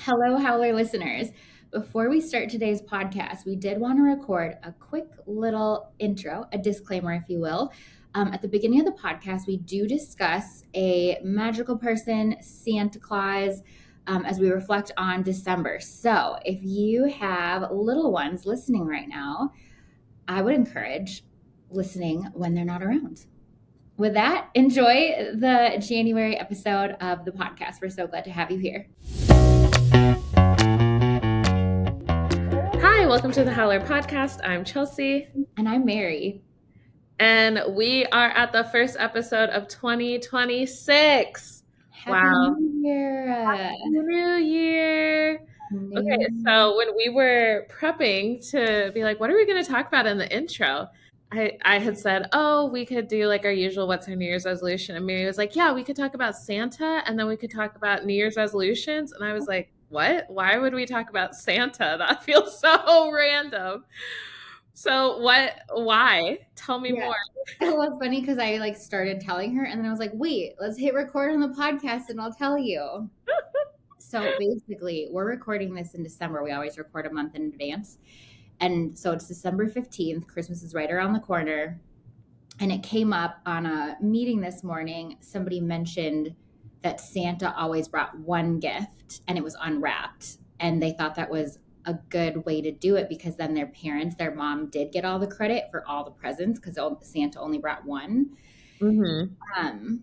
Hello, Howler listeners. Before we start today's podcast, we did want to record a quick little intro, a disclaimer, if you will. At the beginning of the podcast, we do discuss a magical person, Santa Claus, as we reflect on December. So if you have little ones listening right now, I would encourage listening when they're not around. With that, enjoy the January episode of the podcast. We're so glad to have you here. Hi, welcome to the Howler podcast. I'm Chelsea. And I'm Mary. And we are at the first episode of 2026. Happy New Year. Happy New Year. Okay, so when we were prepping to be like, what are we going to talk about in the intro? I had said, oh, we could do like our usual what's our New Year's resolution. And Mary was like, yeah, we could talk about Santa and then we could talk about New Year's resolutions. And I was like, what? Why would we talk about Santa? That feels so random. So why? Tell me more. It was funny because I started telling her and then I was like, wait, let's hit record on the podcast and I'll tell you. So basically, we're recording this in December. We always record a month in advance. And so it's December 15th. Christmas is right around the corner. And it came up on a meeting this morning. Somebody mentioned that Santa always brought one gift and it was unwrapped. And they thought that was a good way to do it because then their mom did get all the credit for all the presents because Santa only brought one. Mm-hmm.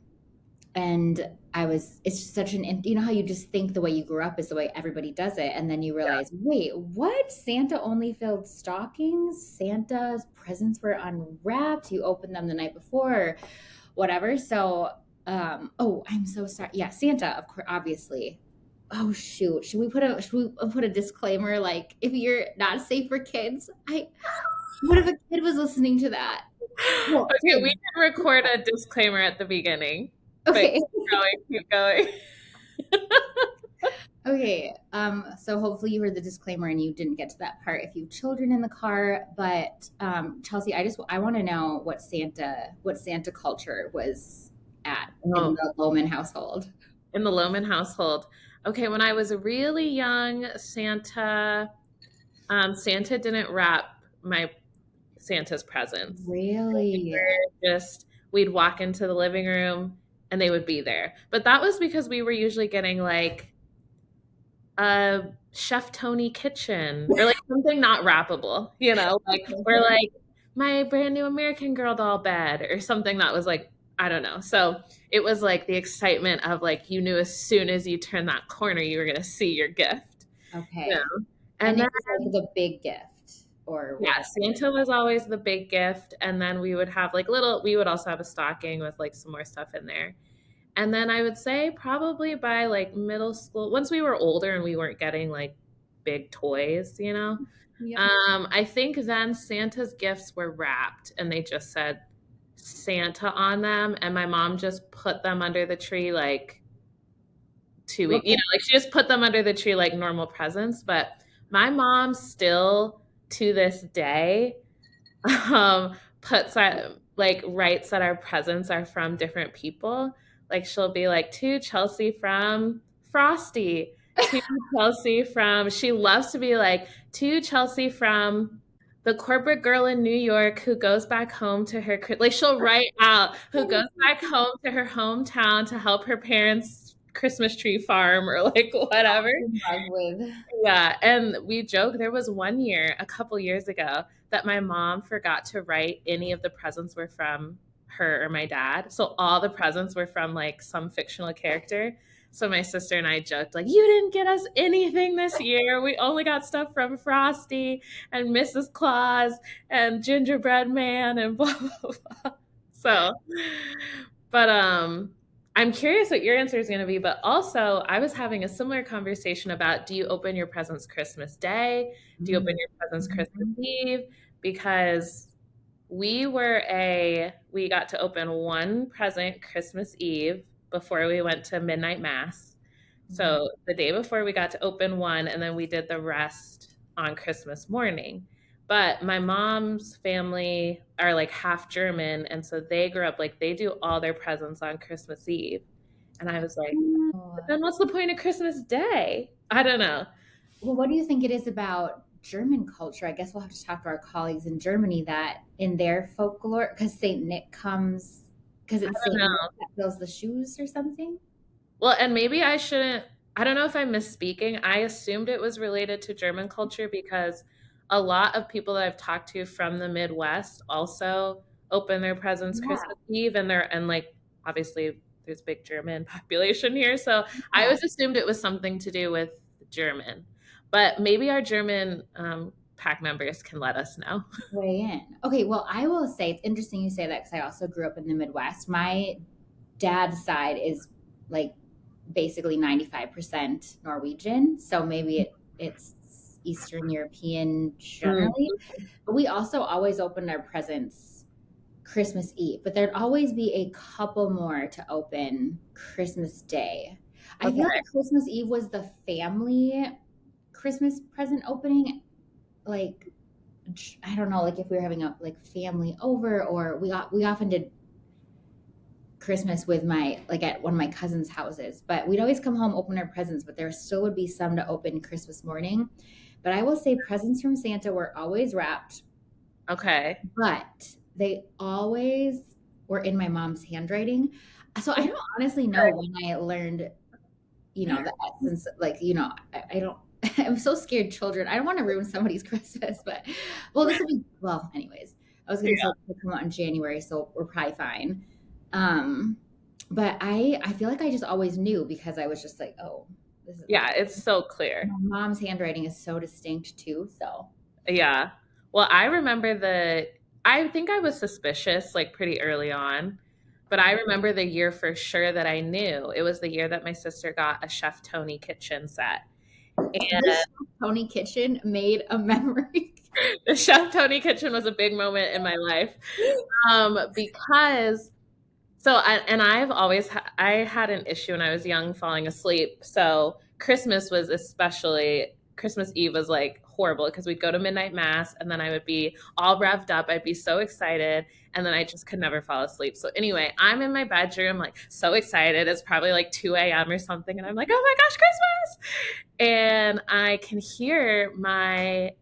And it's just such you know how you just think the way you grew up is the way everybody does it. And then you realize, wait, what? Santa only filled stockings? Santa's presents were unwrapped. You opened them the night before, whatever. So, I'm so sorry. Yeah, Santa, of course, obviously. Oh shoot! Should we put a disclaimer like if you're not safe for kids? What if a kid was listening to that? Well, okay, we can record a disclaimer at the beginning. Okay, keep going. Okay, so hopefully you heard the disclaimer and you didn't get to that part if you have children in the car. But Chelsea, I want to know what Santa culture was at in the Lohman household. In the Lohman household. Okay, when I was really young, Santa didn't wrap Santa's presents. Really? We'd walk into the living room and they would be there. But that was because we were usually getting like a Chef Tony kitchen or like something not wrappable, like we're like my brand new American Girl doll bed or something that was like, I don't know. So it was like the excitement of like, you knew as soon as you turned that corner, you were going to see your gift. Okay. And then it was like the big gift. Santa was always the big gift. And then we would have we would also have a stocking with like some more stuff in there. And then I would say probably by like middle school, once we were older and we weren't getting like big toys, Yeah. I think then Santa's gifts were wrapped and they just said Santa on them. And my mom just put them under the tree like 2 weeks, she just put them under the tree like normal presents. But my mom still to this day writes that our presents are from different people. Like she'll be like, to Chelsea from Frosty, to Chelsea from, she loves to be like, to Chelsea from the corporate girl in New York who goes back home to her, like she'll write out who goes back home to her hometown to help her parents' Christmas tree farm or like whatever. Yeah. And we joke, there was one year, a couple years ago, that my mom forgot to write any of the presents were from her or my dad. So all the presents were from like some fictional character. So my sister and I joked like, you didn't get us anything this year. We only got stuff from Frosty and Mrs. Claus and Gingerbread Man and blah, blah, blah. So, but I'm curious what your answer is going to be. But also I was having a similar conversation about, do you open your presents Christmas Day? Do you open your presents Christmas Eve? Because we got to open one present Christmas Eve before we went to midnight mass. So the day before we got to open one and then we did the rest on Christmas morning. But my mom's family are like half German. And so they grew up like they do all their presents on Christmas Eve. And I was like, but then what's the point of Christmas Day? I don't know. Well, what do you think it is about German culture? I guess we'll have to talk to our colleagues in Germany that in their folklore, because Saint Nick comes, because it's I don't Saint Nick know. that fills the shoes or something. Well, and maybe I shouldn't, I don't know if I'm misspeaking. I assumed it was related to German culture because a lot of people that I've talked to from the Midwest also open their presents Yeah, Christmas Eve, and like obviously there's big German population here. So I yeah. always assumed it was something to do with German. But maybe our German pack members can let us know. Weigh in. Okay, well, I will say it's interesting you say that because I also grew up in the Midwest. My dad's side is like basically 95% Norwegian, so maybe it's Eastern European generally. Mm, But we also always opened our presents Christmas Eve, but there'd always be a couple more to open Christmas Day. I feel okay. like Christmas Eve was the family Christmas present opening. Like, I don't know, like if we were having a like family over, or we often did Christmas with my like at one of my cousins' houses, but we'd always come home, open our presents, but there still would be some to open Christmas morning. But I will say presents from Santa were always wrapped, Okay. but they always were in my mom's handwriting. So I don't honestly know when I learned, the essence, like, I don't, I'm so scared children. I don't want to ruin somebody's Christmas, but this will be, well, anyways, I was going to say it'll come out in January, so we're probably fine. Um, but I feel like I just always knew because I was just like, oh, this is Yeah, it's so clear. my mom's handwriting is so distinct too. So Yeah. Well, I think I was suspicious like pretty early on, but I remember the year for sure that I knew. It was the year that my sister got a Chef Tony kitchen set. And this Tony kitchen made a memory. the Chef Tony kitchen was a big moment in my life. Because I had an issue when I was young falling asleep. So Christmas Eve was like horrible because we'd go to midnight mass and then I would be all revved up. I'd be so excited and then I just could never fall asleep. So anyway, I'm in my bedroom like so excited. It's probably like 2 a.m. or something and I'm like, oh my gosh, Christmas! And I can hear my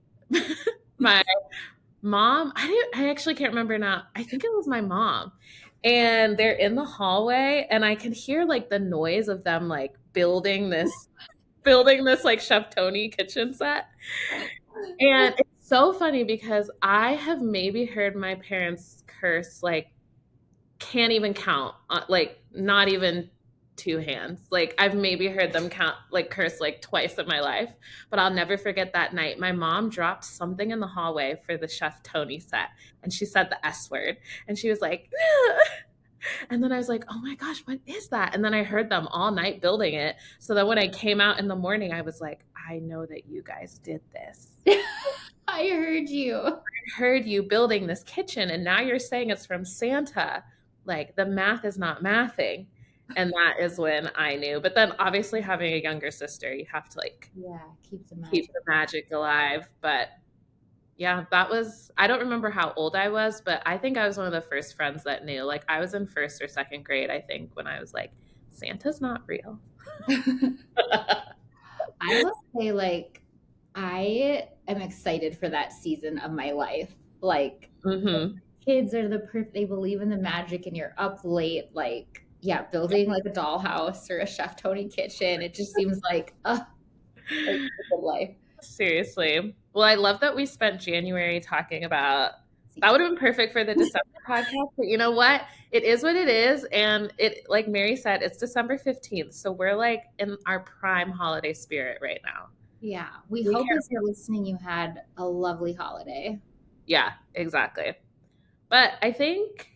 my mom. I actually can't remember now. I think it was my mom. And they're in the hallway and I can hear like the noise of them like building this like Chef Tony kitchen set. And it's so funny because I have maybe heard my parents curse like can't even count, like not even two hands. Like I've maybe heard them count like curse like twice in my life, but I'll never forget that night. My mom dropped something in the hallway for the Chef Tony set, and she said the S word, and she was like, and then I was like, oh my gosh, what is that? And then I heard them all night building it. So then when I came out in the morning, I was like, I know that you guys did this. I heard you. I heard you building this kitchen, and now you're saying it's from Santa. Like the math is not mathing. And that is when I knew. But then obviously having a younger sister, you have to like Yeah, keep the keep magic. the magic alive. But yeah, I don't remember how old I was, but I think I was one of the first friends that knew. Like I was in first or second grade, I think, when I was like, Santa's not real. I will say, like, I am excited for that season of my life. Like, Hmm. kids are they believe in the magic, and you're up late, like, yeah, building like a dollhouse or a Chef Tony kitchen. It just seems like, like a good life. Seriously. Well, I love that we spent January talking about that would have been perfect for the December podcast. But you know what? It is what it is. And like Mary said, it's December 15th. So we're like in our prime holiday spirit right now. Yeah, we We hope can't, as you're listening, you had a lovely holiday. yeah, exactly. But I think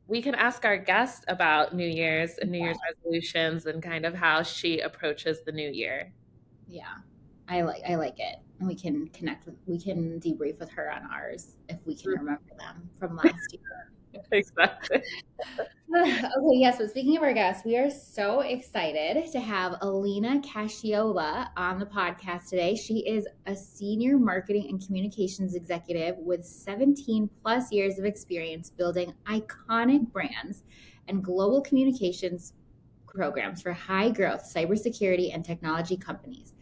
we can ask our guest about New Year's and New Year's resolutions and kind of how she approaches the new year. Yeah, I like it, and we can debrief with her on ours if we can remember them from last year. Exactly. Okay, yes, but speaking of our guests, we are so excited to have Ilina Cashiola on the podcast today. She is a senior marketing and communications executive with 17 plus years of experience building iconic brands and global communications programs for high growth cybersecurity and technology companies.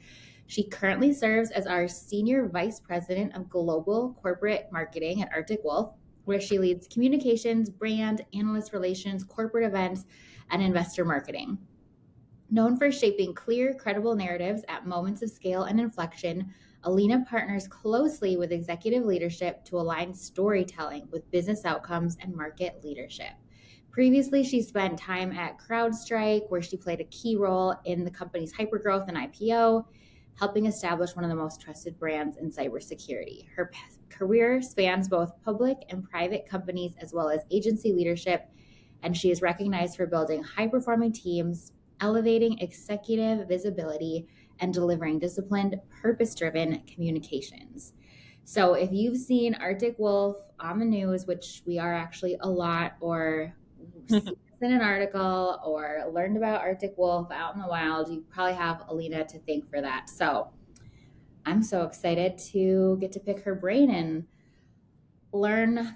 She currently serves as our Senior Vice President of Global Corporate Marketing at Arctic Wolf, where she leads communications, brand, analyst relations, corporate events, and investor marketing. Known for shaping clear, credible narratives at moments of scale and inflection, Ilina partners closely with executive leadership to align storytelling with business outcomes and market leadership. Previously, she spent time at CrowdStrike, where she played a key role in the company's hypergrowth and IPO, helping establish one of the most trusted brands in cybersecurity. Her career spans both public and private companies as well as agency leadership, and she is recognized for building high-performing teams, elevating executive visibility, and delivering disciplined, purpose-driven communications. So if you've seen Arctic Wolf on the news, which we are actually a lot, or seen in an article or learned about Arctic Wolf out in the wild, you probably have Ilina to thank for that. So I'm so excited to get to pick her brain and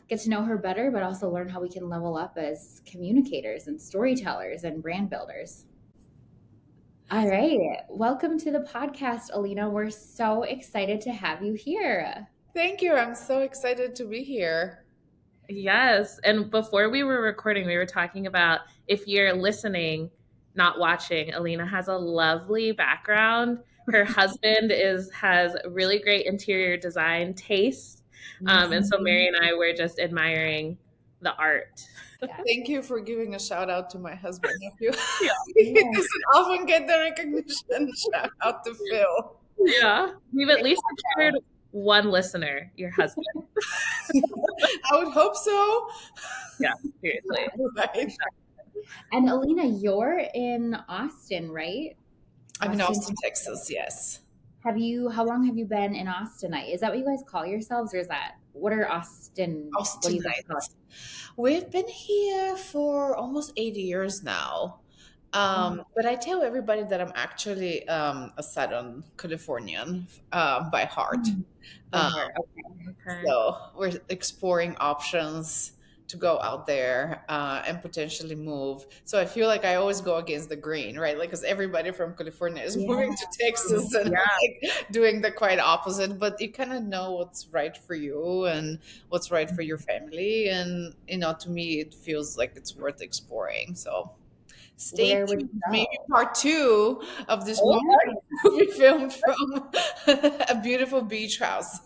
get to know her better, but also learn how we can level up as communicators and storytellers and brand builders. All right. Welcome to the podcast, Ilina. We're so excited to have you here. Thank you. I'm so excited to be here. Yes. And before we were recording, we were talking about, if you're listening, not watching, Ilina has a lovely background. Her husband has really great interior design taste. And so Mary and I were just admiring the art. Thank you for giving a shout out to my husband. He doesn't often get the recognition. Shout out to Phil. Yeah. We've at least secured one listener, your husband. I would hope so. Yeah, seriously. Right. And Ilina, you're in Austin, right? I'm in Austin, Texas, yes. How long have you been in Austinite? Is that what you guys call yourselves, or what are Austinites? We've been here for almost 8 years now. But I tell everybody that I'm actually a Southern Californian by heart. Okay. So we're exploring options to go out there and potentially move. So I feel like I always go against the grain, right? Like, because everybody from California is moving to Texas and like doing the quite opposite. But you kind of know what's right for you and what's right for your family. And, to me, it feels like it's worth exploring. So stay tuned. Maybe part 2 of this movie will be filmed from a beautiful beach house.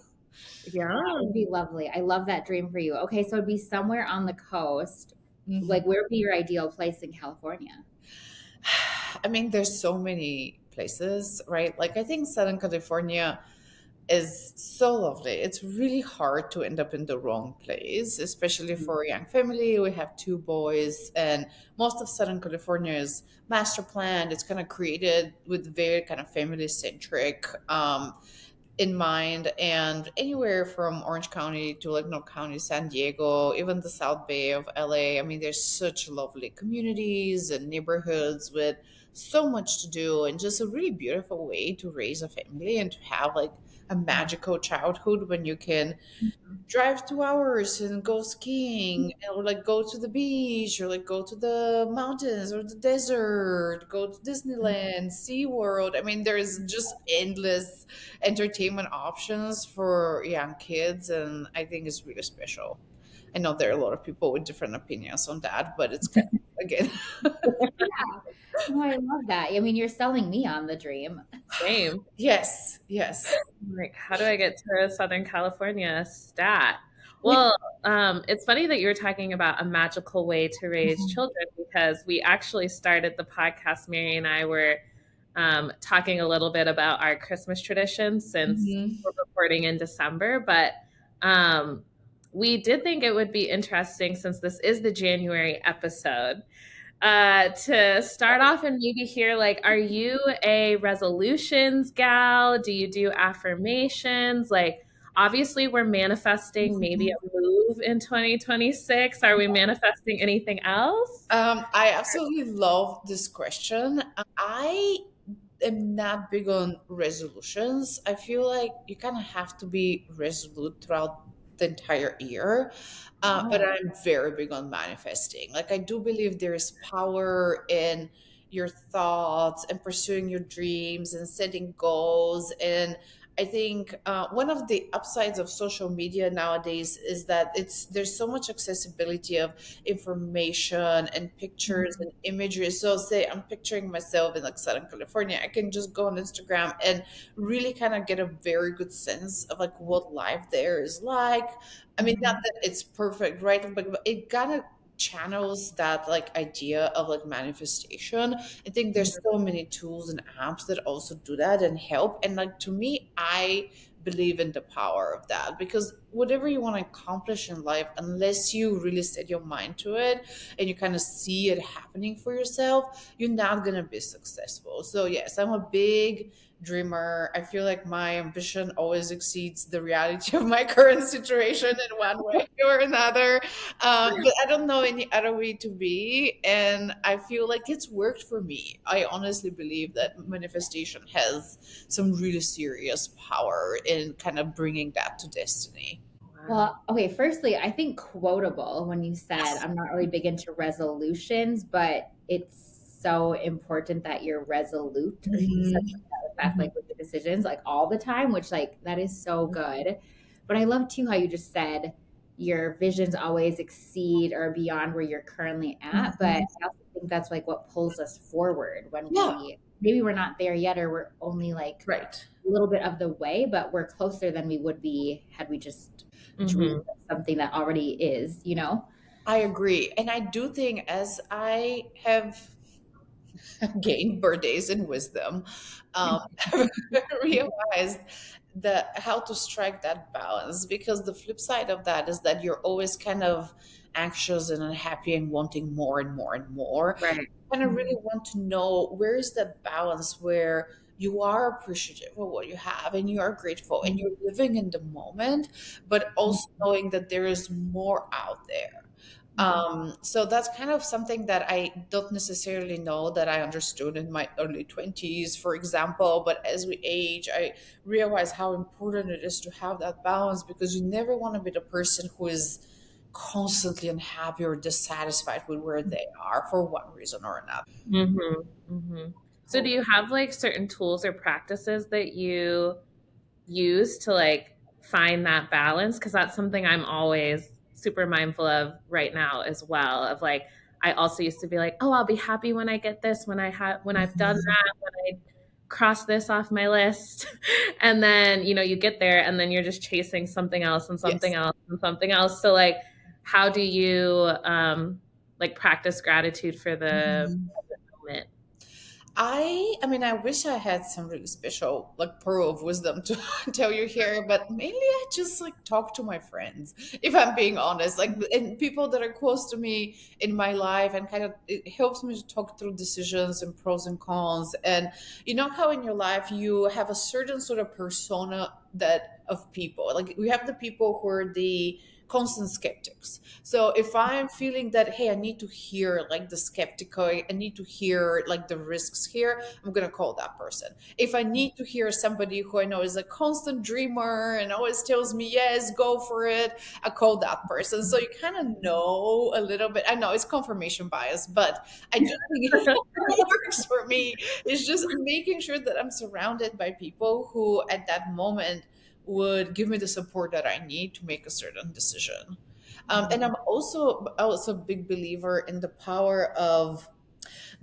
Yeah, that would be lovely. I love that dream for you. Okay, so it'd be somewhere on the coast. Like, where would be your ideal place in California? I mean, there's so many places, right? Like, I think Southern California is so lovely. It's really hard to end up in the wrong place, especially for a young family. We have 2 boys, and most of Southern California is master planned. It's kind of created with very kind of family centric in mind, and anywhere from Orange County to like North County, San Diego, even the South Bay of LA. I mean, there's such lovely communities and neighborhoods with so much to do, and just a really beautiful way to raise a family and to have like a magical childhood when you can drive 2 hours and go skiing, or like go to the beach, or like go to the mountains or the desert, go to Disneyland, SeaWorld. I mean, there's just endless entertainment options for young kids, and I think it's really special. I know there are a lot of people with different opinions on that, but it's kind of, again. Oh, I love that. I mean, you're selling me on the dream. Same. Yes. Like, how do I get to Southern California stat? Well, it's funny that you were talking about a magical way to raise children, because we actually started the podcast. Mary and I were talking a little bit about our Christmas tradition, since we're recording in December, but we did think it would be interesting, since this is the January episode, to start off and maybe hear, like, are you a resolutions gal? Do you do affirmations? Like, obviously we're manifesting maybe a move in 2026. Are we manifesting anything else? I absolutely love this question. I am not big on resolutions. I feel like you kind of have to be resolute throughout the entire year. But I'm very big on manifesting. Like, I do believe there is power in your thoughts and pursuing your dreams and setting goals. And I think one of the upsides of social media nowadays is that there's so much accessibility of information and pictures and images. So say I'm picturing myself in like Southern California, I can just go on Instagram and really kind of get a very good sense of like what life there is like. I mean, not that it's perfect, right? But it kind of channels that like idea of like manifestation. I think there's so many tools and apps that also do that and help. And like to me, I believe in the power of that because whatever you want to accomplish in life, unless you really set your mind to it and you kind of see it happening for yourself, you're not going to be successful. So yes, I'm a big dreamer. I feel like my ambition always exceeds the reality of my current situation in one way or another. But I don't know any other way to be. And I feel like it's worked for me. I honestly believe that manifestation has some really serious power in kind of bringing that to destiny. Well, okay, firstly, I think quotable when you said I'm not really big into resolutions, but it's so important that you're resolute or such Mhm. like that, like with the decisions, like all the time, which like that is so good. But I love too how you just said your visions always exceed or beyond where you're currently at. But I Mhm. also think that's like what pulls us forward when Yeah, we maybe we're not there yet or we're only like right. a little bit of the way, but we're closer than we would be had we just dream of something that already is, you know? I agree. And I do think as I have gained birthdays and wisdom, I've realized that how to strike that balance because the flip side of that is that you're always kind of anxious and unhappy and wanting more and more and more. Right. And I really want to know where is that balance where you are appreciative of what you have and you are grateful and you're living in the moment, but also knowing that there is more out there. So that's kind of something that I don't necessarily know that I understood in my early 20s, for example. But as we age, I realize how important it is to have that balance because you never want to be the person who is constantly unhappy or dissatisfied with where they are for one reason or another. So do you have like certain tools or practices that you use to like find that balance? Because that's something I'm always super mindful of right now as well. Of like, I also used to be like, oh, I'll be happy when I get this, when I've done that, when I cross this off my list. And then, you get there and then you're just chasing something else and something Yes. else and something else. So like, how do you like practice gratitude for the Mhm. present moment? I mean, I wish I had some really special like pearl of wisdom to tell you here, but mainly I just like talk to my friends, if I'm being honest, like and people that are close to me in my life, and kind of it helps me to talk through decisions and pros and cons. And you know how in your life you have a certain sort of persona that of people, like we have the people who are the constant skeptics. So if I'm feeling that, hey, I need to hear like the skeptical, I need to hear like the risks here, I'm gonna call that person. If I need to hear somebody who I know is a constant dreamer and always tells me, yes, go for it, I call that person. So you kind of know a little bit. I know it's confirmation bias, but I do think it works for me. It's just making sure that I'm surrounded by people who at that moment would give me the support that I need to make a certain decision. And I'm also a big believer in the power of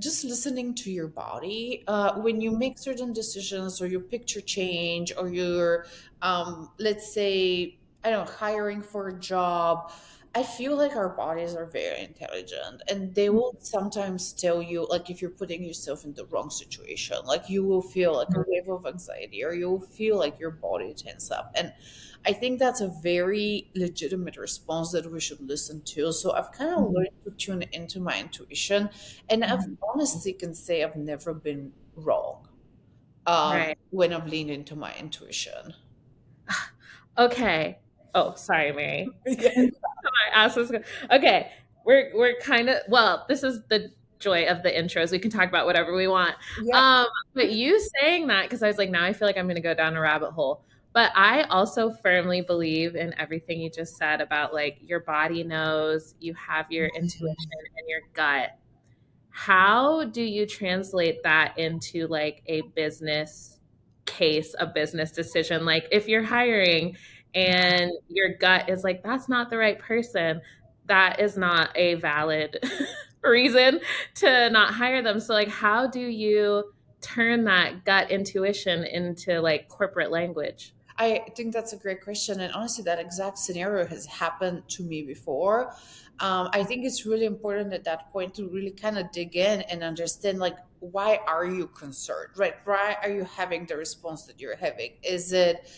just listening to your body when you make certain decisions or your picture change or you're let's say I don't know, hiring for a job. I feel like our bodies are very intelligent and they will sometimes tell you like if you're putting yourself in the wrong situation, like you will feel like a wave of anxiety or you'll feel like your body tense up. And I think that's a very legitimate response that we should listen to. So I've kind of learned to tune into my intuition, and I've honestly can say I've never been wrong Right. when I've leaned into my intuition. Okay. Oh, sorry, Mary. Yeah. My ass was good. Okay. We're kind of, well, this is the joy of the intros. We can talk about whatever we want. Yep. Um, but you saying that, because I was like, now I feel like I'm gonna go down a rabbit hole. But I also firmly believe in everything you just said about like your body knows, you have your intuition and your gut. How do you translate that into like a business case, a business decision? Like if you're hiring and your gut is like, that's not the right person, that is not a valid reason to not hire them. So like how do you turn that gut intuition into like corporate language? I think that's a great question. And honestly, that exact scenario has happened to me before. I think it's really important at that point to really kind of dig in and understand, like, why are you concerned, right? Why are you having the response that you're having? Is it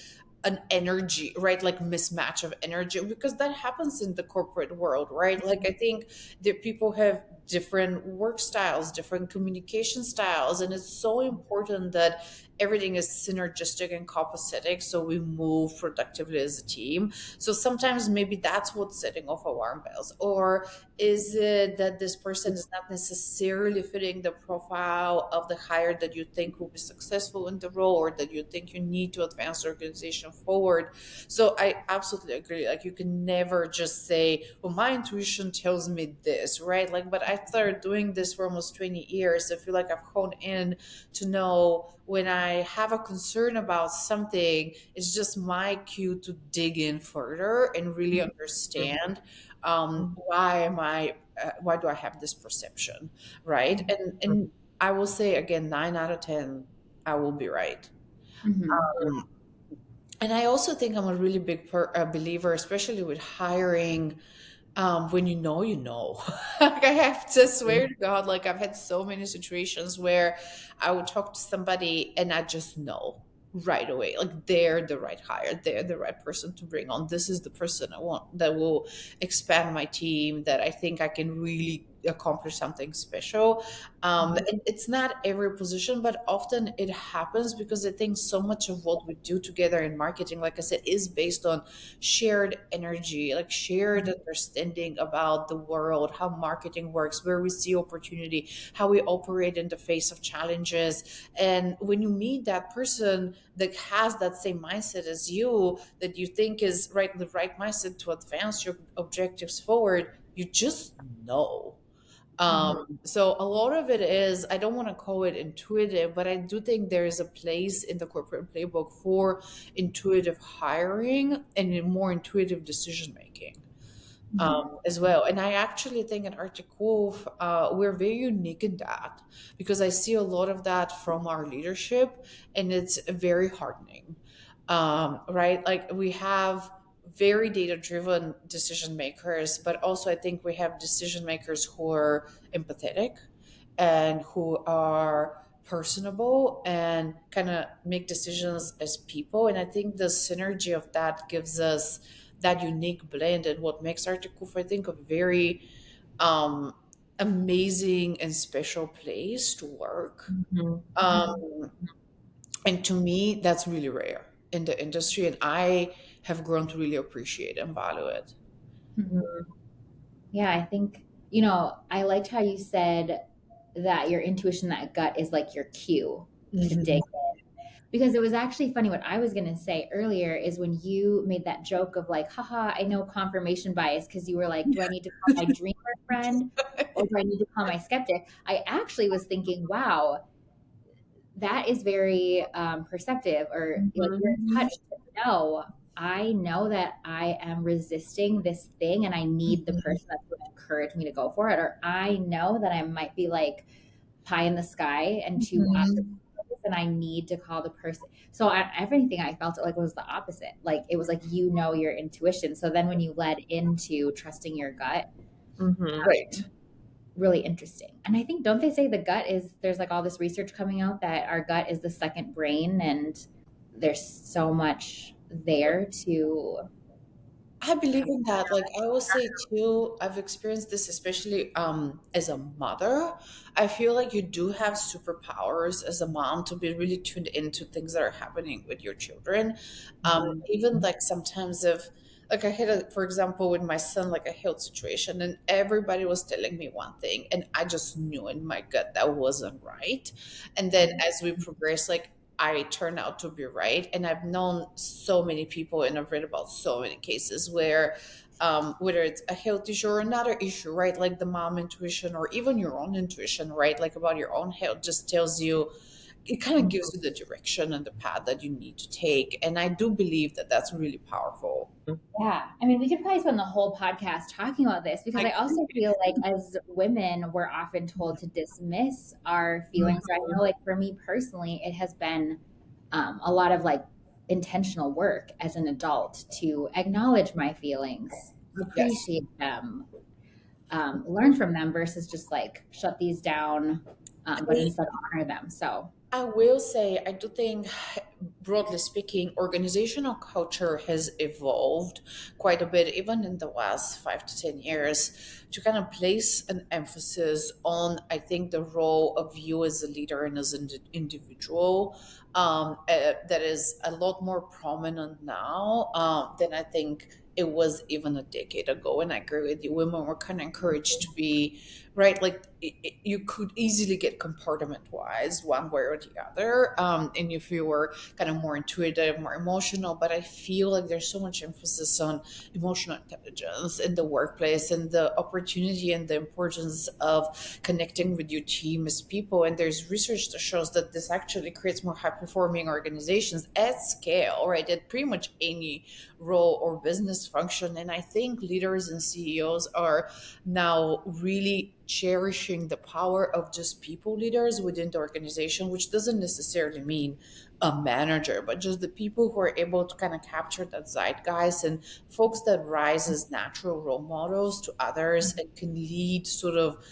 an energy, right? Like mismatch of energy, because that happens in the corporate world, right? Like I think that people have different work styles, different communication styles, and it's so important that everything is synergistic and copacetic so we move productively as a team. So sometimes maybe that's what's setting off alarm bells. Or is it that this person is not necessarily fitting the profile of the hire that you think will be successful in the role, or that you think you need to advance the organization forward? So I absolutely agree. Like you can never just say, well, my intuition tells me this, right? Like, but I started doing this for almost 20 years. I feel like I've honed in to know when I have a concern about something, it's just my cue to dig in further and really understand why do I have this perception, right? And I will say again, 9 out of 10, I will be right. Mhm. Um, and I also think I'm a really big believer, especially with hiring. When you know, you know. Like I have to swear to God, like I've had so many situations where I would talk to somebody and I just know right away, like they're the right hire, they're the right person to bring on. This is the person I want that will expand my team, that I think I can really accomplish something special. And it's not every position, but often it happens because I think so much of what we do together in marketing, like I said, is based on shared energy, like shared understanding about the world, how marketing works, where we see opportunity, how we operate in the face of challenges. And when you meet that person that has that same mindset as you, that you think is right, the right mindset to advance your objectives forward, you just know. So a lot of it is, I don't want to call it intuitive, but I do think there is a place in the corporate playbook for intuitive hiring and in more intuitive decision making as well. And I actually think at Arctic Wolf, we're very unique in that, because I see a lot of that from our leadership, and it's very heartening. Right? Like we have very data driven decision makers, but also I think we have decision makers who are empathetic and who are personable and kind of make decisions as people. And I think the synergy of that gives us that unique blend, and what makes Articulf, I think, a very um, amazing and special place to work. Um, and to me, that's really rare in the industry, and I have grown to really appreciate and value it. Yeah, I think, I liked how you said that your intuition, that gut is like your cue to dig Mhm. in. Because it was actually funny. What I was going to say earlier is when you made that joke of like, haha, I know confirmation bias, because you were like, do I need to call my dreamer friend or do I need to call my skeptic? I actually was thinking, wow, that is very perceptive, or like you're in touch to know. I know that I am resisting this thing and I need the Mhm. person that's going to encourage me to go for it. Or I know that I might be like pie in the sky and too Mhm. optimistic and I need to call the person. So everything I felt it like was the opposite. Like it was like, your intuition. So then when you led into trusting your gut, Right. really interesting. And I think, don't they say the gut is, there's like all this research coming out that our gut is the second brain, and there's so much there to I believe in that. Like I will say too, I've experienced this especially as a mother. I feel like you do have superpowers as a mom to be really tuned into things that are happening with your children. Even like sometimes if like I had a, for example, with my son, like a health situation, and everybody was telling me one thing, and I just knew in my gut that wasn't right. And then as we progress, like I turn out to be right. And I've known so many people and I've read about so many cases where whether it's a health issue or another issue, right? Like the mom intuition or even your own intuition, right? Like about your own health just tells you, it kind of gives you the direction and the path that you need to take. And I do believe that that's really powerful. Yeah. I mean, we could probably spend the whole podcast talking about this because I also feel like as women, we're often told to dismiss our feelings. So I know, like, for me personally, it has been a lot of like intentional work as an adult to acknowledge my feelings, Yes. appreciate them, learn from them versus just like shut these down, but instead honor them. So I will say, I do think, broadly speaking, organizational culture has evolved quite a bit, even in the last 5 to 10 years, to kind of place an emphasis on, I think, the role of you as a leader and as an individual. That is a lot more prominent now than I think it was even a decade ago. And I agree with you, women were kind of encouraged to be right, like you could easily get compartment-wise one way or the other, and if you were kind of more intuitive, more emotional. But I feel like there's so much emphasis on emotional intelligence in the workplace and the opportunity and the importance of connecting with your team as people. And there's research that shows that this actually creates more high-performing organizations at scale, right, at pretty much any role or business function. And I think leaders and CEOs are now really cherishing the power of just people leaders within the organization, which doesn't necessarily mean a manager, but just the people who are able to kind of capture that zeitgeist and folks that rise as natural role models to others and can lead sort of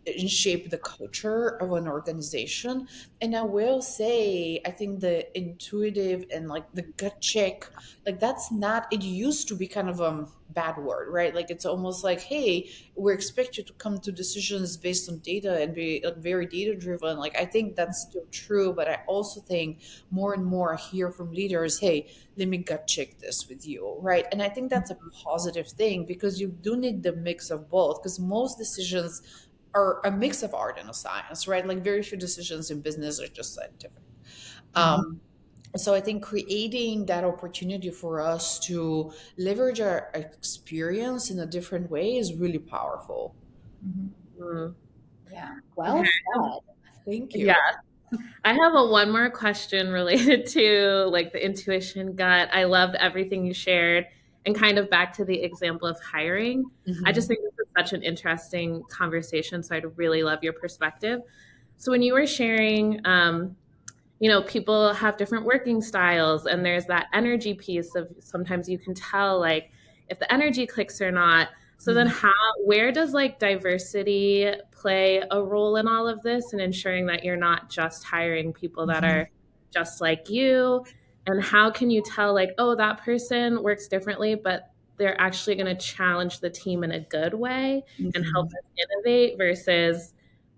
and shape the culture of an organization. And I will say, I think the intuitive and like the gut check, like that's not, it used to be kind of a bad word, right? Like it's almost like, hey, we expect you to come to decisions based on data and be like very data driven. Like I think that's still true, but I also think more and more I hear from leaders, hey, let me gut check this with you, right? And I think that's a positive thing because you do need the mix of both, because most decisions are a mix of art and a science, right? Like very few decisions in business are just scientific. Um, so I think creating that opportunity for us to leverage our experience in a different way is really powerful. Mm. yeah, well said. Thank you. Yeah. I have a one more question related to like the intuition gut. I loved everything you shared and kind of back to the example of hiring. I just Mhm. think this is such an interesting conversation. So I'd really love your perspective. So when you were sharing, people have different working styles, and there's that energy piece of sometimes you can tell like if the energy clicks or not. So then Mhm. where does like diversity play a role in all of this and ensuring that you're not just hiring people that Mhm. are just like you? And how can you tell like, oh, that person works differently, but they're actually going to challenge the team in a good way and help Mhm. us innovate versus,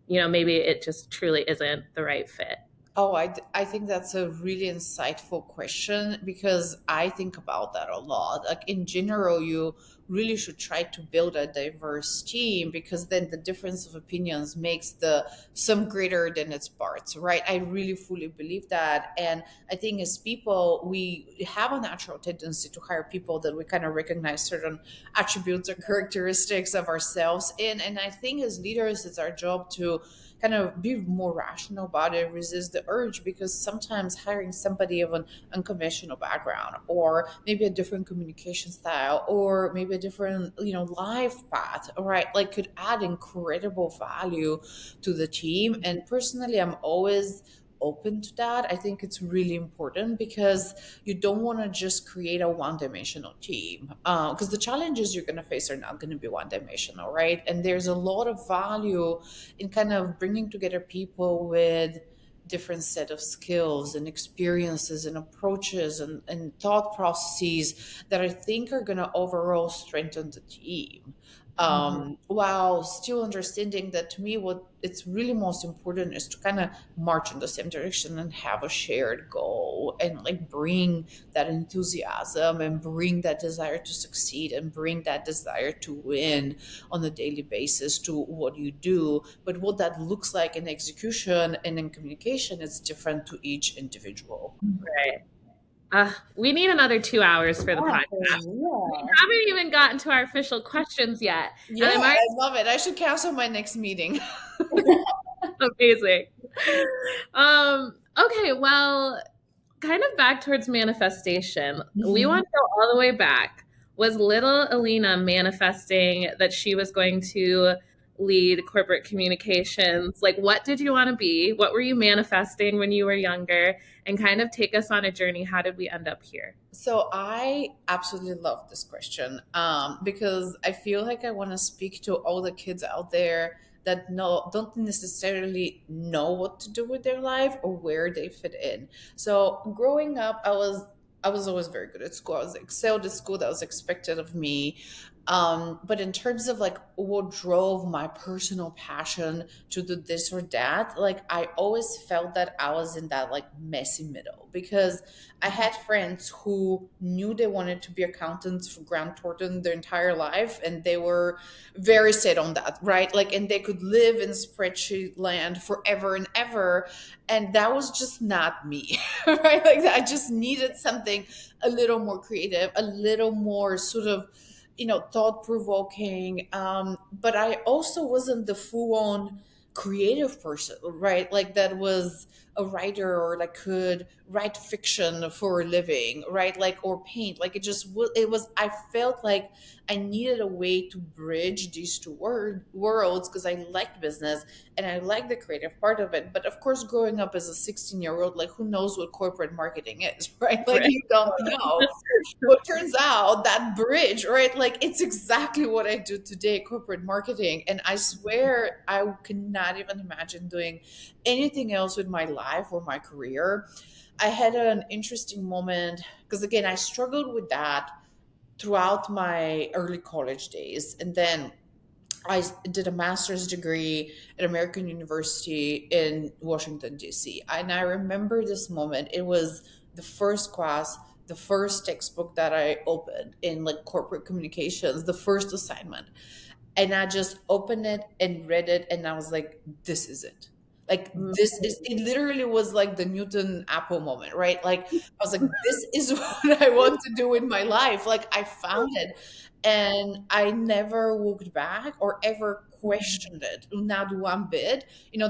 maybe it just truly isn't the right fit. Oh, I think that's a really insightful question because I think about that a lot. Like in general, you really should try to build a diverse team because then the difference of opinions makes the sum greater than its parts, right? I really fully believe that. And I think as people, we have a natural tendency to hire people that we kind of recognize certain attributes or characteristics of ourselves in. And I think as leaders, it's our job to kind of be more rational about it, resist the urge, because sometimes hiring somebody of an unconventional background or maybe a different communication style or maybe a different, life path, right, like could add incredible value to the team. And personally, I'm always open to that. I think it's really important because you don't want to just create a one-dimensional team because the challenges you're going to face are not going to be one-dimensional, right? And there's a lot of value in kind of bringing together people with different set of skills and experiences and approaches and thought processes that I think are going to overall strengthen the team. while still understanding that to me what it's really most important is to kind of march in the same direction and have a shared goal and like bring that enthusiasm and bring that desire to succeed and bring that desire to win on a daily basis to what you do. But what that looks like in execution and in communication is different to each individual. Right. We need another 2 hours for the podcast. We Yeah. haven't even gotten to our official questions yet. Yeah, And I'm I love it. I should cancel my next meeting. amazing. Okay, well, kind of back towards manifestation. We want to go all the way back. Was little Ilina manifesting that she was going to lead corporate communications? Like, what did you want to be? What were you manifesting when you were younger? And kind of take us on a journey. How did we end up here? So I absolutely love this question because I feel like I want to speak to all the kids out there that don't necessarily know what to do with their life or where they fit in. So growing up, I was always very good at school. I was excelled at school. That was expected of me. But in terms of like what drove my personal passion to do this or that, like I always felt that I was in that like messy middle because I had friends who knew they wanted to be accountants for Grant Thornton their entire life, and they were very set on that, right? Like, and they could live in spreadsheet land forever and ever, and that was just not me, right? Like, I just needed something a little more creative, a little more sort of, thought provoking. But I also wasn't the full on creative person, right? Like that was a writer or like could write fiction for a living, right? Like, or paint. Like it was, I felt like I needed a way to bridge these two worlds because I liked business and I liked the creative part of it. But of course, growing up as a 16-year-old, like who knows what corporate marketing is, right? Like Right. you don't know. What turns out that bridge, right? Like it's exactly what I do today, corporate marketing. And I swear I cannot even imagine doing anything else with my life or my career. I had an interesting moment because again, I struggled with that throughout my early college days. And then I did a master's degree at American University in Washington, D.C. And I remember this moment. It was the first class, the first textbook that I opened in like corporate communications, the first assignment. And I just opened it and read it. And I was like, this is it. Like, it literally was like the Newton Apple moment, right? Like, I was like, this is what I want to do in my life. Like, I found it. And I never looked back or ever questioned it, not one bit.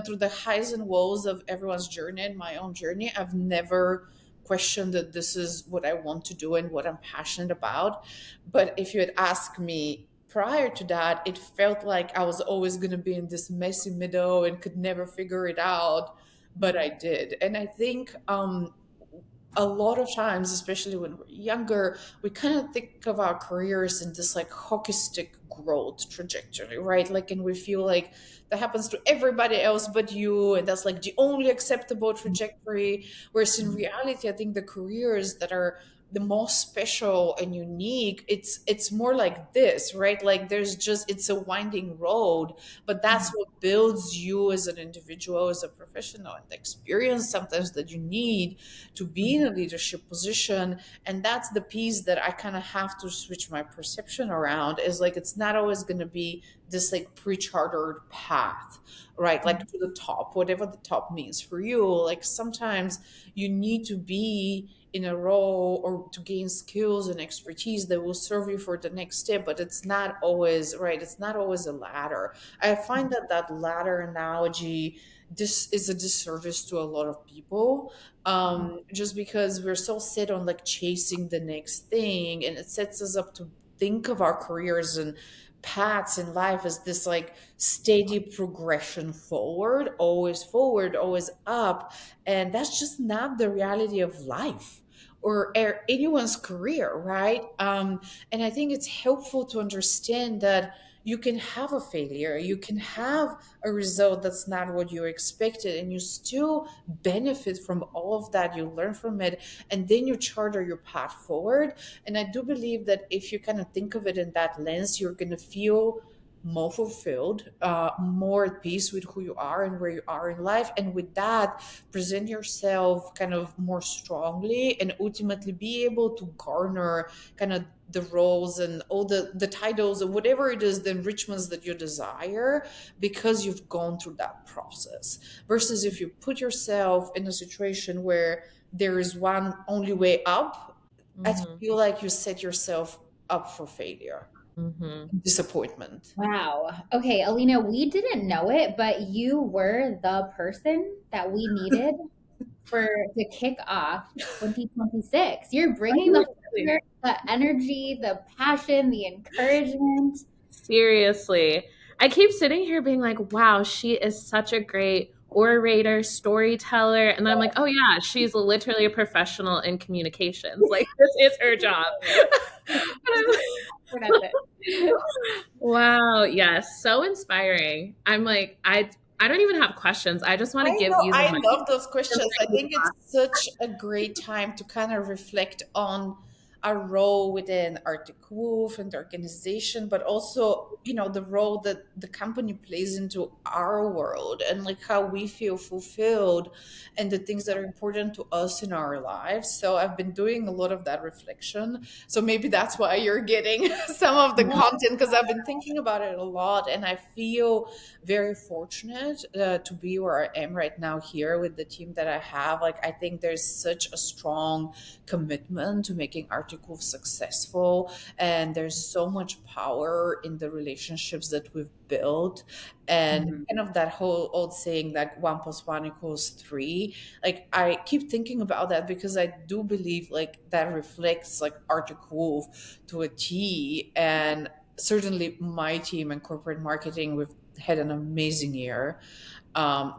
Through the highs and lows of everyone's journey and my own journey, I've never questioned that this is what I want to do and what I'm passionate about. But if you had asked me prior to that, it felt like I was always going to be in this messy middle and could never figure it out. But I did. And I think a lot of times, especially when we're younger, we kind of think of our careers in this like hockey stick growth trajectory, right? Like, and we feel like that happens to everybody else but you, and that's like the only acceptable trajectory. Whereas in reality, I think the careers that are the most special and unique, it's more like this, right? Like it's a winding road, but that's what builds you as an individual, as a professional, and the experience sometimes that you need to be in a leadership position. And that's the piece that I kind of have to switch my perception around, is like it's not always going to be this like pre-chartered path, right? Like to the top, whatever the top means for you. Like sometimes you need to be in a role or to gain skills and expertise that will serve you for the next step, but it's not always right. It's not always a ladder. I find that ladder analogy, this is a disservice to a lot of people, just because we're so set on like chasing the next thing, and it sets us up to think of our careers and paths in life as this like steady progression forward, always up. And that's just not the reality of life or anyone's career, right? And I think it's helpful to understand that you can have a failure, you can have a result that's not what you expected, and you still benefit from all of that. You learn from it, and then you charter your path forward. And I do believe that if you kind of think of it in that lens, you're going to feel more fulfilled, more at peace with who you are and where you are in life. And with that, present yourself kind of more strongly and ultimately be able to garner kind of the roles and all the titles and whatever it is, the enrichments that you desire, because you've gone through that process. Versus if you put yourself in a situation where there is one only way up, I Mm-hmm. feel like you set yourself up for failure, Mm-hmm. disappointment. Wow. Okay, Alina, we didn't know it, but you were the person that we needed for to kick off 2026. You're bringing the fire, the energy, the passion, the encouragement. Seriously. I keep sitting here being like, wow, she is such a great orator, storyteller. And I'm like, oh, yeah, she's literally a professional in communications. Like, this is her job. We're not it. Wow. Yes. So inspiring. I'm like, I don't even have questions. I just want I to give know, you the I mic. love those questions. I think it's such a great time to kind of reflect on our role within Arctic Wolf and the organization, but also, the role that the company plays into our world and like how we feel fulfilled and the things that are important to us in our lives. So I've been doing a lot of that reflection. So maybe that's why you're getting some of the content, because I've been thinking about it a lot, and I feel very fortunate to be where I am right now here with the team that I have. Like, I think there's such a strong commitment to making Article successful, and there's so much power in the relationships that we've built. And Mhm. kind of that whole old saying that 1 + 1 = 3. Like, I keep thinking about that because I do believe like that reflects like Arctic Wolf to a T. And certainly my team and corporate marketing, we've had an amazing year.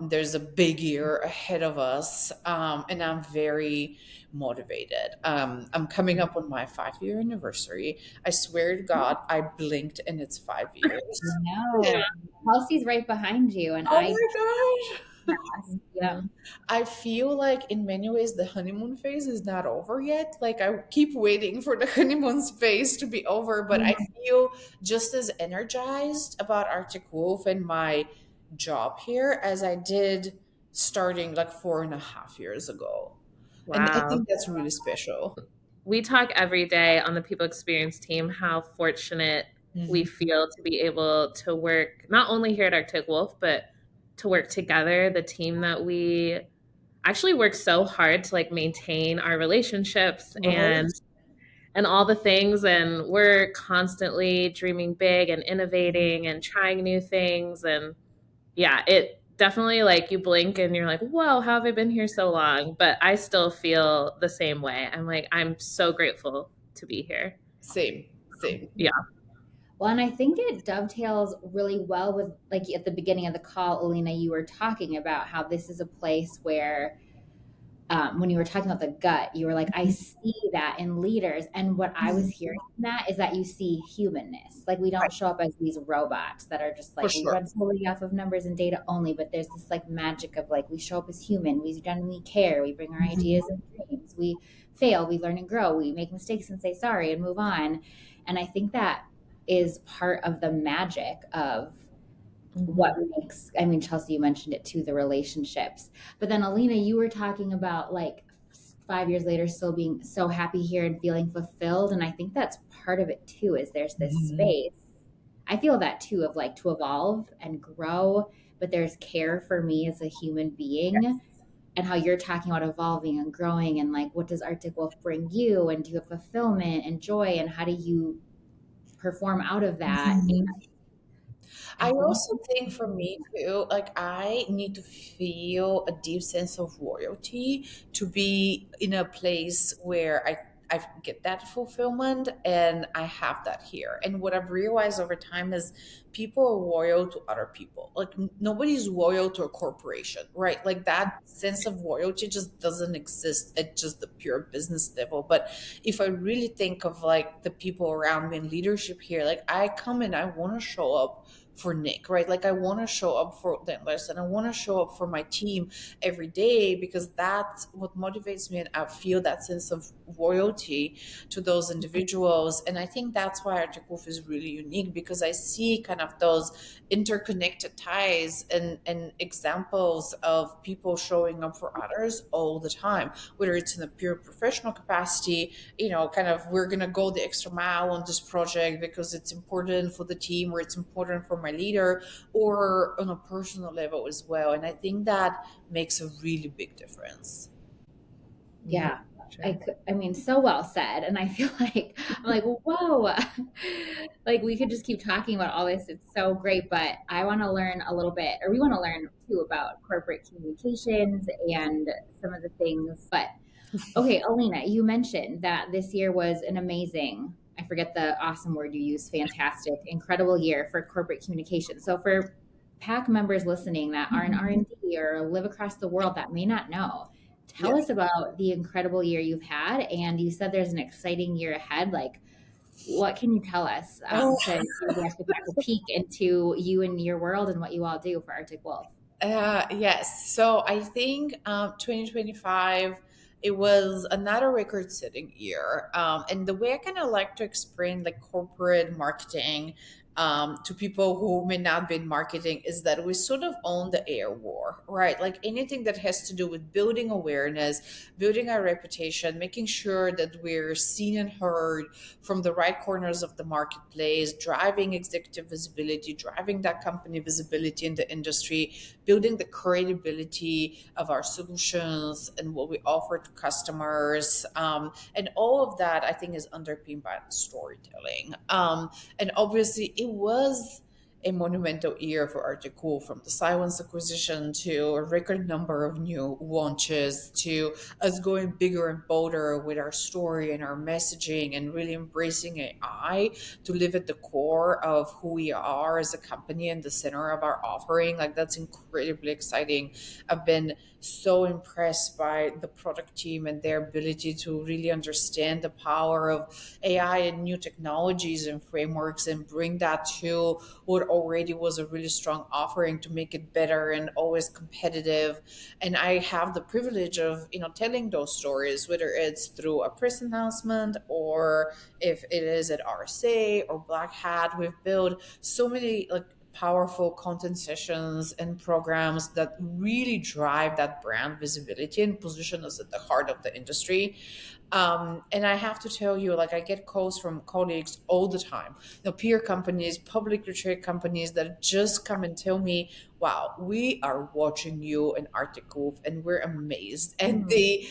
There's a big year ahead of us, and I'm very motivated. I'm coming up on my 5 year anniversary. I swear to God, I blinked and it's 5 years. No, Kelsey's right behind you, and Oh I, my gosh. yeah. I feel like in many ways the honeymoon phase is not over yet. Like, I keep waiting for the honeymoon phase to be over, but I feel just as energized about Arctic Wolf and my job here as I did starting like 4.5 years ago. And I Wow. think that's really special. We talk every day on the people experience team how fortunate we Mhm. feel to be able to work not only here at Arctic Wolf, but to work together, the team that we actually work so hard to like maintain our relationships Right? and all the things, and we're constantly dreaming big and innovating and trying new things. And yeah, it definitely, like, you blink and you're like, whoa, how have I been here so long? But I still feel the same way. I'm like, I'm so grateful to be here. Same, same. Yeah. Well, and I think it dovetails really well with, like, at the beginning of the call, Alina, you were talking about how this is a place where, when you were talking about the gut, you were like, I see that in leaders. And what I was hearing from that is that you see humanness. Like, we don't Right, show up as these robots that are just for like, we sure. run solely off of numbers and data only, but there's this like magic of like, we show up as human, we genuinely care, we bring our Mhm. ideas and dreams, we fail, we learn and grow, we make mistakes and say sorry and move on. And I think that is part of the magic of Mm-hmm. what makes, I mean, Chelsea, you mentioned it too, the relationships. But then Alina, you were talking about like 5 years later still being so happy here and feeling fulfilled. And I think that's part of it too, is there's this Mhm. space. I feel that too, of like to evolve and grow, but there's care for me as a human being, and how you're talking about evolving and growing, and like what does Arctic Wolf bring you, and do you have fulfillment and joy, and how do you perform out of that? Mhm. I I think also think for me too, like, I need to feel a deep sense of loyalty to be in a place where I get that fulfillment, and I have that here. And what I've realized over time is people are loyal to other people. Like, nobody's loyal to a corporation, right? Like, that sense of loyalty just doesn't exist at just the pure business level. But if I really think of like the people around me and leadership here, like, I come and I want to show up for Nick, right? Like I want to show up for the analyst and I want to show up for my team every day because that's what motivates me. And I feel that sense of loyalty to those individuals. And I think that's why Arctic Wolf is really unique because I see kind of those interconnected ties and examples of people showing up for others all the time, whether it's in a pure professional capacity, kind of we're going to go the extra mile on this project because it's important for the team or it's important for my leader, or on a personal level as well. And I think that makes a really big difference. Yeah. I mean, so well said. And I feel like I'm like, whoa, like we could just keep talking about all this. It's so great, but I want to learn a little bit, or we want to learn too about corporate communications and some of the things. But okay, Ilina, you mentioned that this year was an amazing, I forget the awesome word you use, fantastic, incredible year for corporate communication. So for PAC members listening that are in R&D or live across the world that may not know, tell us about the incredible year you've had. And you said there's an exciting year ahead. Like, what can you tell us to give us a peek into you and your world and what you all do for Arctic Wolf? Yes. So I think 2025, it was another record-setting year. And the way I kind of like to explain like corporate marketing to people who may not be in marketing is that we sort of own the air war, right? Like anything that has to do with building awareness, building our reputation, making sure that we're seen and heard from the right corners of the marketplace, driving executive visibility, driving that company visibility in the industry, building the credibility of our solutions and what we offer to customers. And all of that, I think, is underpinned by storytelling. And obviously, it was a monumental year for Arctic Wolf, from the Silence acquisition to a record number of new launches to us going bigger and bolder with our story and our messaging and really embracing AI to live at the core of who we are as a company and the center of our offering. Like that's incredibly exciting. I've been so impressed by the product team and their ability to really understand the power of AI and new technologies and frameworks and bring that to what already was a really strong offering to make it better and always competitive. And I have the privilege of, telling those stories, whether it's through a press announcement or if it is at RSA or Black Hat. We've built so many like powerful content sessions and programs that really drive that brand visibility and position us at the heart of the industry. And I have to tell you, like I get calls from colleagues all the time, peer companies, publicly traded companies that just come and tell me, wow, we are watching you in Arctic Wolf and we're amazed. And the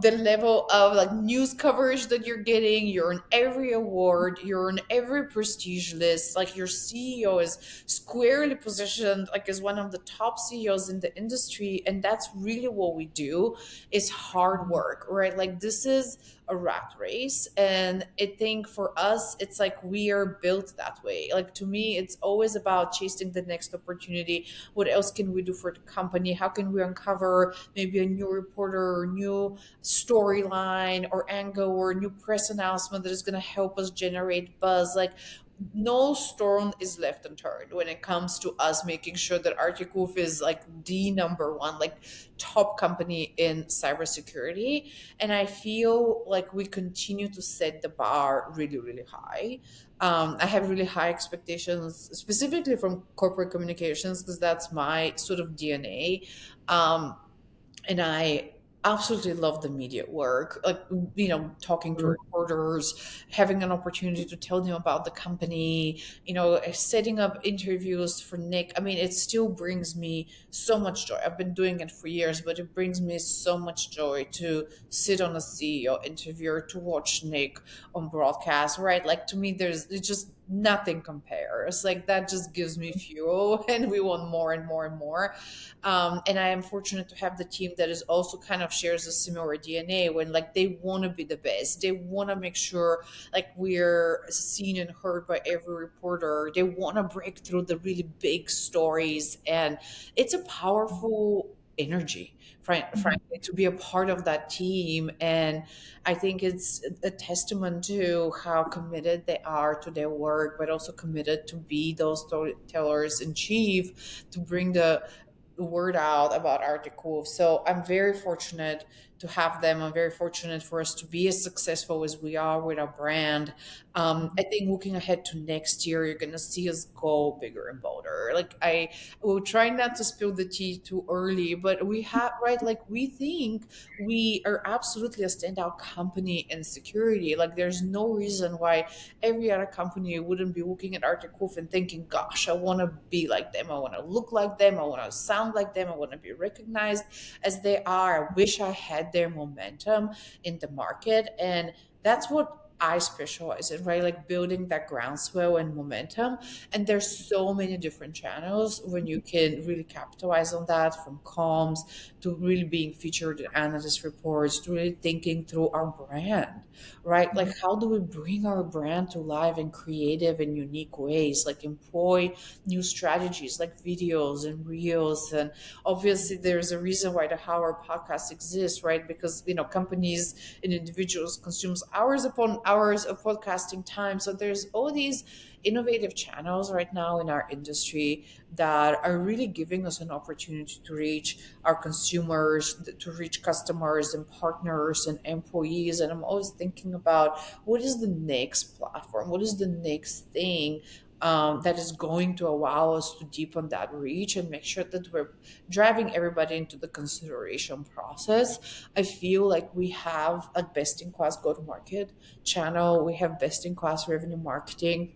level of like news coverage that you're getting, you're on every award, you're on every prestige list, like your CEO is squarely positioned like as one of the top CEOs in the industry. And that's really what we do, is hard work, right? Like this is a rat race. And I think for us, it's like we are built that way. Like to me, it's always about chasing the next opportunity. What else can we do for the company? How can we uncover maybe a new reporter or new storyline or angle or new press announcement that is going to help us generate buzz? Like no stone is left unturned when it comes to us making sure that Arctic Wolf is like the number one, like top company in cybersecurity. And I feel like we continue to set the bar really, really high. I have really high expectations, specifically from corporate communications, because that's my sort of DNA. And I absolutely love the media work, like talking to reporters, having an opportunity to tell them about the company, setting up interviews for Nick. I mean, it still brings me so much joy. I've been doing it for years, but it brings me so much joy to sit on a CEO interview or to watch Nick on broadcast, right? Like to me, it's just nothing compares. Like that just gives me fuel and we want more and more and more. And I am fortunate to have the team that is also kind of shares a similar DNA, when like they want to be the best. They want to make sure like we're seen and heard by every reporter. They want to break through the really big stories. And it's a powerful energy, frankly, to be a part of that team. And I think it's a testament to how committed they are to their work, but also committed to be those storytellers in chief, to bring the word out about Article. So I'm very fortunate to have them. I'm very fortunate for us to be as successful as we are with our brand. I think looking ahead to next year, you're gonna see us go bigger and bolder. Like I will try not to spill the tea too early, but we have right. Like we think we are absolutely a standout company in security. Like there's no reason why every other company wouldn't be looking at Article and thinking, "Gosh, I want to be like them. I want to look like them. I want to sound like them. I want to be recognized as they are. I wish I had their momentum in the market." And that's what I specialize in, right? Like building that groundswell and momentum. And there's so many different channels when you can really capitalize on that, from comms to really being featured in analyst reports to really thinking through our brand, right? Like how do we bring our brand to life in creative and unique ways? Like employ new strategies like videos and reels. And obviously there's a reason why the Howler podcast exists, right? Because companies and individuals consumes hours upon hours of podcasting time. So there's all these innovative channels right now in our industry that are really giving us an opportunity to reach our consumers, to reach customers and partners and employees. And I'm always thinking about what is the next platform, what is the next thing that is going to allow us to deepen that reach and make sure that we're driving everybody into the consideration process. I feel like we have a best in class go to market channel, we have best in class revenue marketing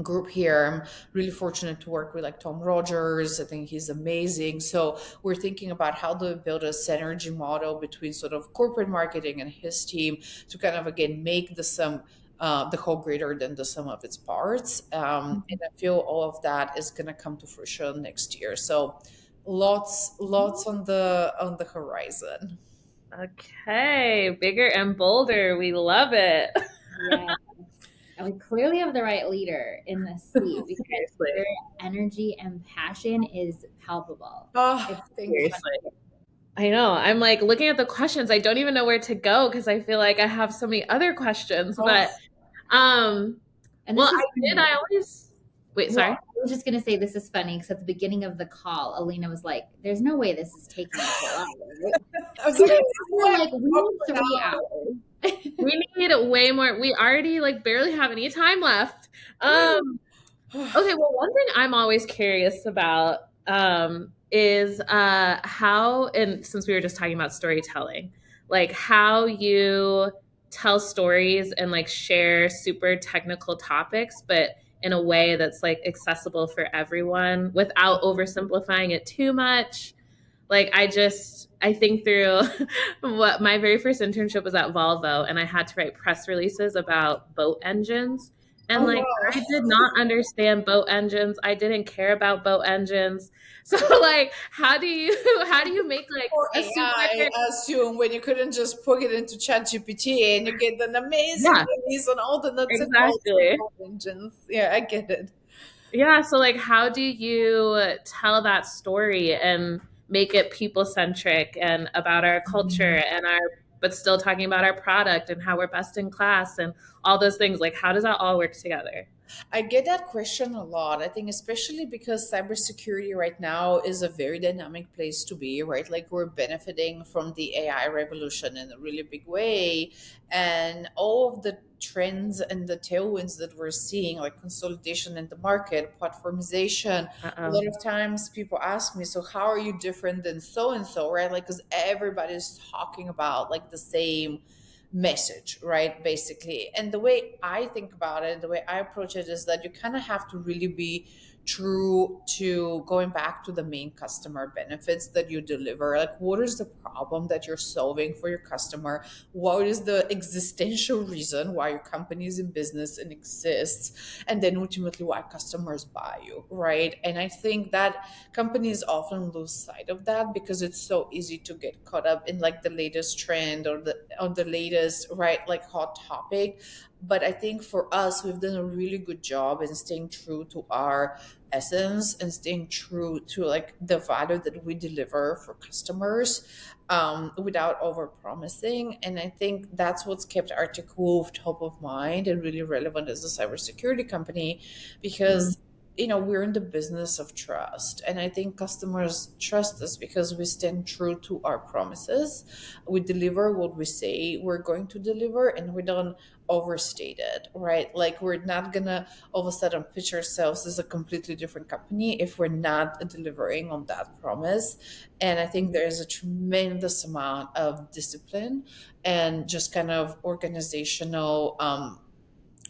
group here. I'm really fortunate to work with like Tom Rogers. I think he's amazing. So we're thinking about how do we build a synergy model between sort of corporate marketing and his team to kind of again make the whole greater than the sum of its parts. And I feel all of that is going to come to fruition next year. So lots on the horizon. Okay, bigger and bolder. We love it. Yeah. And we clearly have the right leader in this seat because Seriously. their energy and passion is palpable. Oh, thank you. Seriously. I know. I'm like looking at the questions. I don't even know where to go because I feel like I have so many other questions. But And well, this is I always wait, sorry. I was just gonna say this is funny because at the beginning of the call, Ilina was like, "There's no way this is taking us a while." I was like, We're like, we need 3 hours. We need way more. We already like barely have any time left. Okay, well, one thing I'm always curious about is how, and since we were just talking about storytelling, like how you tell stories and like share super technical topics, but in a way that's like accessible for everyone without oversimplifying it too much. Like I think through what my very first internship was at Volvo, and I had to write press releases about boat engines. And wow. I did not understand boat engines. I didn't care about boat engines. So like how do you make like or a AI, super I assume, when you couldn't just plug it into ChatGPT and you get an amazing release on all the nuts and bolts exactly. of engines. Yeah, I get it. Yeah, so like how do you tell that story and make it people centric and about our culture and our but still talking about our product and how we're best in class and all those things? Like how does that all work together? I get that question a lot. I think especially because cybersecurity right now is a very dynamic place to be, right? Like we're benefiting from the AI revolution in a really big way. And all of the trends and the tailwinds that we're seeing, like consolidation in the market, platformization. A lot of times people ask me, so how are you different than so and so, right? Like, because everybody's talking about like the same message, right? Basically. And the way I think about it, the way I approach it is that you kind of have to really be true to going back to the main customer benefits that you deliver. Like, what is the problem that you're solving for your customer? What is the existential reason why your company is in business and exists? And then ultimately why customers buy you, right? And I think that companies often lose sight of that because it's so easy to get caught up in like the latest trend or the latest, right, like hot topic. But I think for us, we've done a really good job in staying true to our essence and staying true to like the value that we deliver for customers, without over promising. And I think that's what's kept Arctic Wolf top of mind and really relevant as a cybersecurity company, because we're in the business of trust. And I think customers trust us because we stand true to our promises. We deliver what we say we're going to deliver, and we don't overstate it, right? Like, we're not gonna all of a sudden pitch ourselves as a completely different company if we're not delivering on that promise. And I think there is a tremendous amount of discipline and just kind of organizational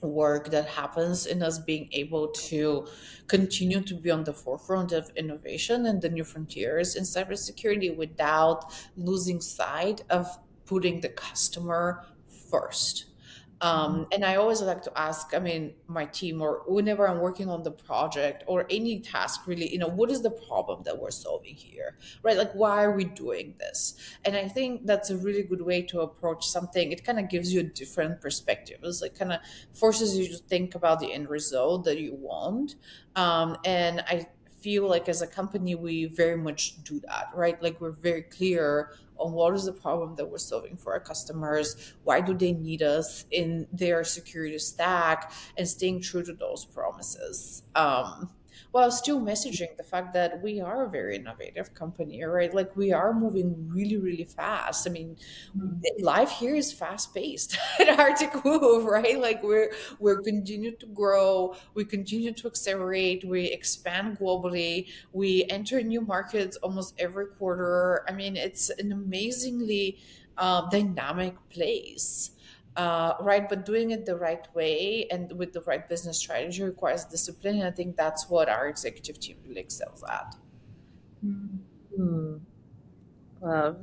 work that happens in us being able to continue to be on the forefront of innovation and the new frontiers in cybersecurity without losing sight of putting the customer first. And I always like to ask, I mean, my team, or whenever I'm working on the project or any task, really, what is the problem that we're solving here, right? Like, why are we doing this? And I think that's a really good way to approach something. It kind of gives you a different perspective. It's like kind of forces you to think about the end result that you want. And I feel like as a company, we very much do that, right? Like, we're very clear on what is the problem that we're solving for our customers, why do they need us in their security stack, and staying true to those promises, while still messaging the fact that we are a very innovative company, right? Like, we are moving really, really fast. I mean, life here is fast paced at Arctic Wolf, right? Like, we're continue to grow, we continue to accelerate, we expand globally, we enter new markets almost every quarter. I mean, it's an amazingly dynamic place. Right, but doing it the right way and with the right business strategy requires discipline, and I think that's what our executive team really excels at. Love.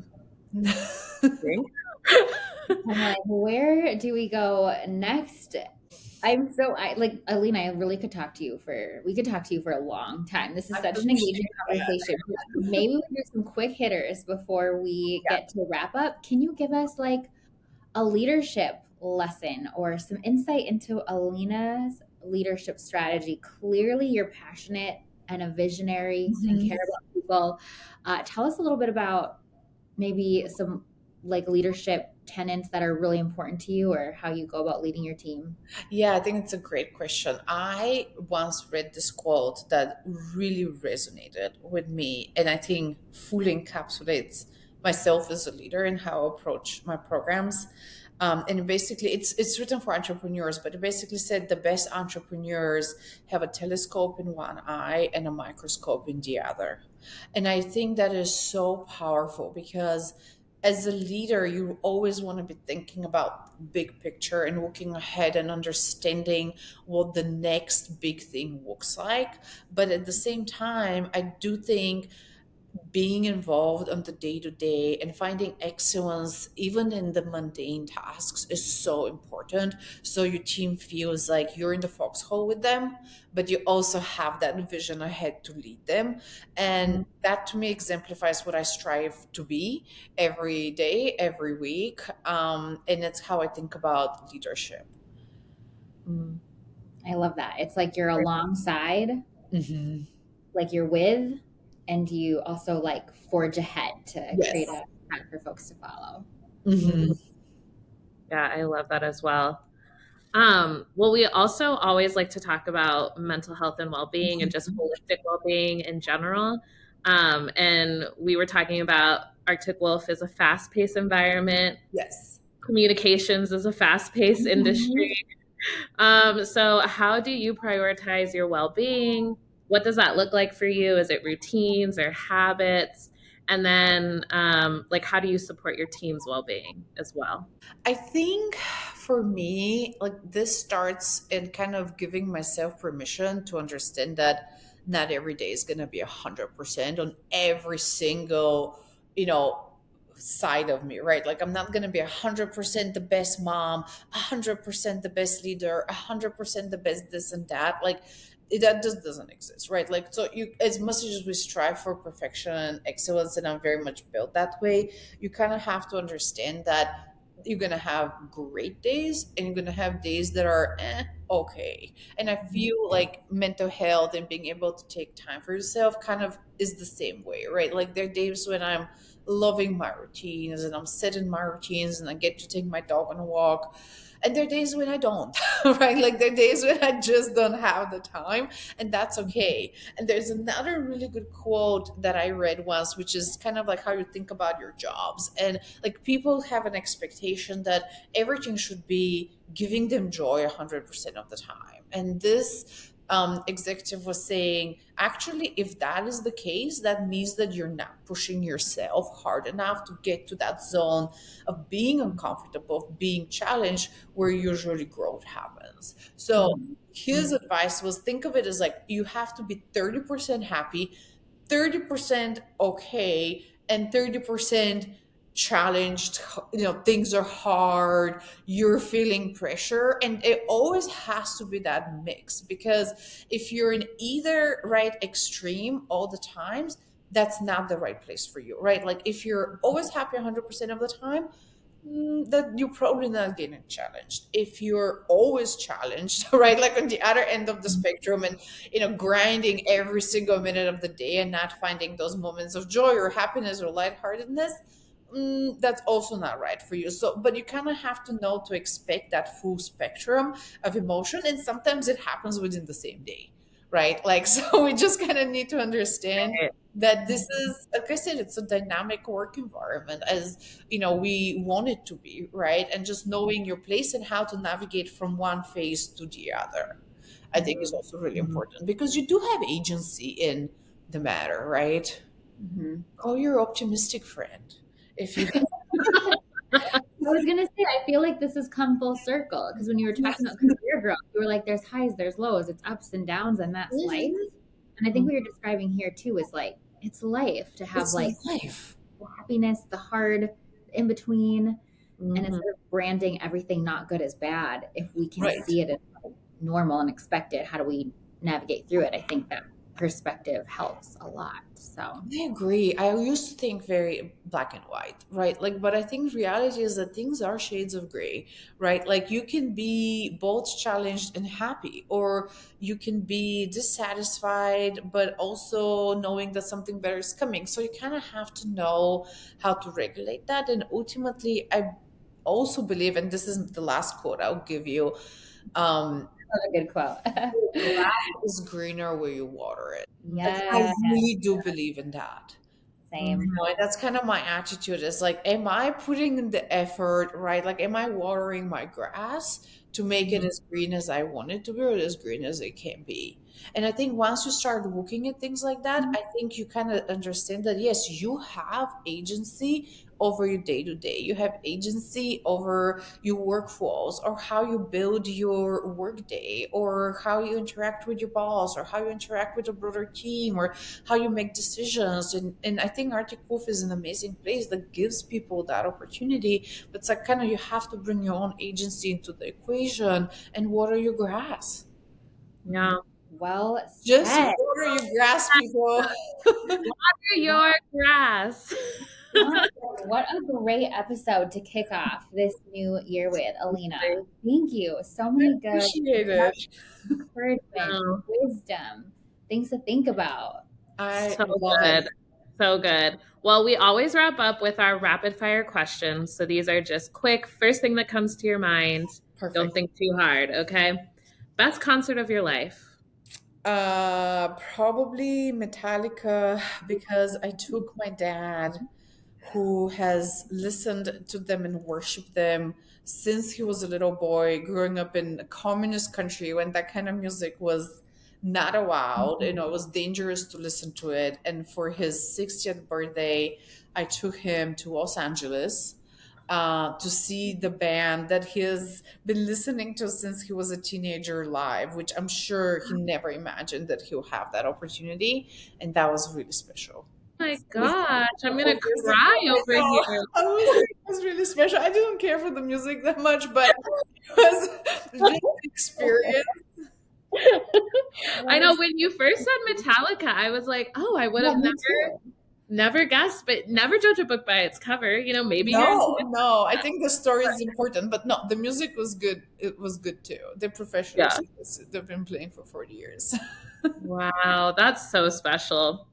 I'm like, where do we go next? Like, Alina, I really could talk to you for a long time. This is such an engaging conversation. Maybe we do some quick hitters before we get to wrap up. Can you give us like a leadership lesson or some insight into Alina's leadership strategy? Clearly, you're passionate and a visionary and care about people. Tell us a little bit about maybe some like leadership tenets that are really important to you, or how you go about leading your team. Yeah, I think it's a great question. I once read this quote that really resonated with me, and I think fully encapsulates myself as a leader and how I approach my programs. And basically, it's written for entrepreneurs, but it basically said the best entrepreneurs have a telescope in one eye and a microscope in the other. And I think that is so powerful because as a leader, you always want to be thinking about big picture and looking ahead and understanding what the next big thing looks like. But at the same time, I do think being involved on the day to day and finding excellence even in the mundane tasks is so important. So your team feels like you're in the foxhole with them, but you also have that vision ahead to lead them. And that to me exemplifies what I strive to be every day, every week. And it's how I think about leadership. I love that. It's like you're alongside, like you're with, and you also like forge ahead to create a path for folks to follow. Yeah, I love that as well. Well, we also always like to talk about mental health and well-being and just holistic well-being in general. And we were talking about Arctic Wolf is a fast-paced environment. Yes. Communications is a fast-paced industry. So how do you prioritize your well-being? What does that look like for you? Is it routines or habits? And then like, how do you support your team's well-being as well? I think for me, like this starts in kind of giving myself permission to understand that not every day is going to be 100% on every single, side of me, right? Like, I'm not going to be 100% the best mom, 100% the best leader, 100% the best this and that. Like, that just doesn't exist, right? Like, so you, as much as we strive for perfection and excellence, and I'm very much built that way, you kind of have to understand that you're gonna have great days and you're gonna have days that are okay. And I feel like mental health and being able to take time for yourself kind of is the same way, right? Like there are days when I'm loving my routines and I'm setting my routines and I get to take my dog on a walk. And there are days when I don't, right? Like there are days when I just don't have the time, and that's okay. And there's another really good quote that I read once, which is kind of like how you think about your jobs. And like people have an expectation that everything should be giving them joy 100% of the time. And this executive was saying, actually, if that is the case, that means that you're not pushing yourself hard enough to get to that zone of being uncomfortable, of being challenged, where usually growth happens. So his advice was, think of it as like you have to be 30% happy, 30% okay, and 30% challenged. Things are hard, you're feeling pressure, and it always has to be that mix, because if you're in either right extreme all the times, that's not the right place for you, right? Like if you're always happy 100% of the time, that you're probably not getting challenged. If you're always challenged, right, like on the other end of the spectrum, and grinding every single minute of the day and not finding those moments of joy or happiness or lightheartedness, that's also not right for you. So, but you kind of have to know to expect that full spectrum of emotion, and sometimes it happens within the same day, right? Like, so we just kind of need to understand that this is, like I said, it's a dynamic work environment, as we want it to be, right? And just knowing your place and how to navigate from one phase to the other, I think is also really important, because you do have agency in the matter, right? Call your optimistic friend if you I was gonna say, I feel like this has come full circle, because when you were talking about career growth, you were like, "There's highs, there's lows, it's ups and downs, and that's life." And I think what you're describing here too is like it's life to have it's like life. the happiness, the hard, in between, and Mhm. instead of branding everything not good as bad, if we can Right. see it as like normal and expected, how do we navigate through it? I think that perspective helps a lot. So I agree. I used to think very black and white, right? Like, but I think reality is that things are shades of gray, right? Like, you can be both challenged and happy, or you can be dissatisfied, but also knowing that something better is coming. So, you kind of have to know how to regulate that. And ultimately, I also believe, and this is the last quote I'll give you, that's a good quote. grass is greener where you water it. Like, I Yes, really do believe in that. same. And that's kind of my attitude, is like, am I putting in the effort, right? Like, am I watering my grass to make it as green as I want it to be, or as green as it can be? And I think once you start looking at things like that, I think you kind of understand that, yes, you have agency over your day to day. You have agency over your workflows, or how you build your workday, or how you interact with your boss, or how you interact with a broader team, or how you make decisions. And I think Arctic Wolf is an amazing place that gives people that opportunity. But it's like kind of you have to bring your own agency into the equation and water your grass. Yeah. Well Just said. water your grass, people. Water your grass. What a great episode to kick off this new year with, Ilina. Thank you. So many good Appreciate it. encouragement, Wow. wisdom, things to think about. I So love good. it. So good. Well, we always wrap up with our rapid fire questions. So these are just quick, first thing that comes to your mind. Don't Perfect. think too hard, okay? Best concert of your life. Probably Metallica, because I took my dad, who has listened to them and worshiped them since he was a little boy, growing up in a communist country when that kind of music was not allowed. It was dangerous to listen to it. And for his 60th birthday, I took him to Los Angeles to see the band that he has been listening to since he was a teenager live, which I'm sure he never imagined that he'll have that opportunity. And that was really special. Oh my gosh, I'm gonna Years ago, cry I over know. here. It was really special. I didn't care for the music that much, but it was just an experience. I know when you first said Metallica, I was like, oh, I would have Yeah, me never too. Never guess, but never judge a book by its cover. Maybe you're No. I think the story is important, but no, the music was good. It was good too. They're professionals. Yeah. They've been playing for 40 years. Wow, that's so special.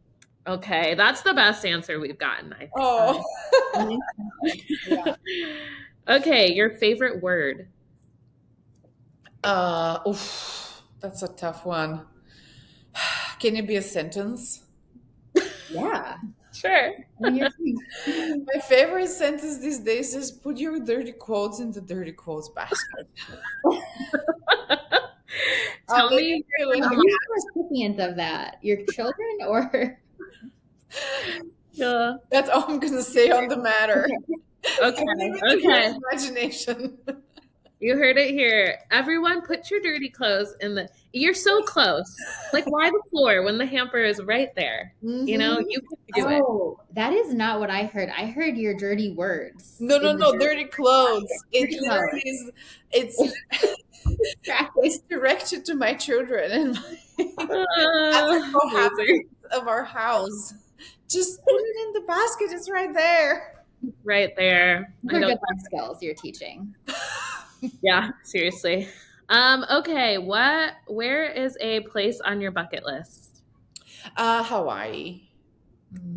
Okay, that's the best answer we've gotten, I think. Oh. Yeah. Okay, your favorite word? That's a tough one. Can it be a sentence? Yeah. Sure. My favorite sentence these days is put your dirty clothes in the dirty clothes basket. Tell me, who's the recipient of that? Your children or? Yeah. That's all I'm gonna say on the matter. Okay. Imagination. You heard it here. Everyone, put your dirty clothes in the. You're so close. Like, why the floor when the hamper is right there? Mm-hmm. You can do it. Oh, that is not what I heard. I heard your dirty words. No, dirty clothes. It's directed to my children and of our house. Just put it in the basket. It's right there. Right there. They're good life skills you're teaching. Yeah, seriously. Okay, where is a place on your bucket list? Hawaii.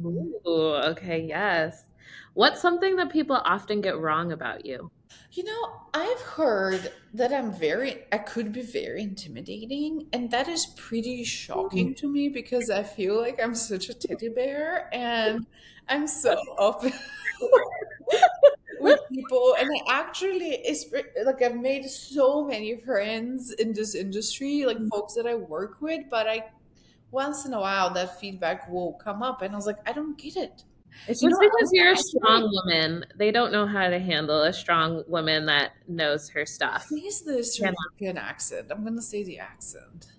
Ooh, okay, yes. What's something that people often get wrong about you? I've heard that I could be very intimidating, and that is pretty shocking to me because I feel like I'm such a teddy bear and I'm so open with people. And I've made so many friends in this industry, like folks that I work with, but once in a while that feedback will come up and I was like, I don't get it. It's just because you're a strong woman. They don't know how to handle a strong woman that knows her stuff. It's the Sri Lankan accent. I'm going to say the accent.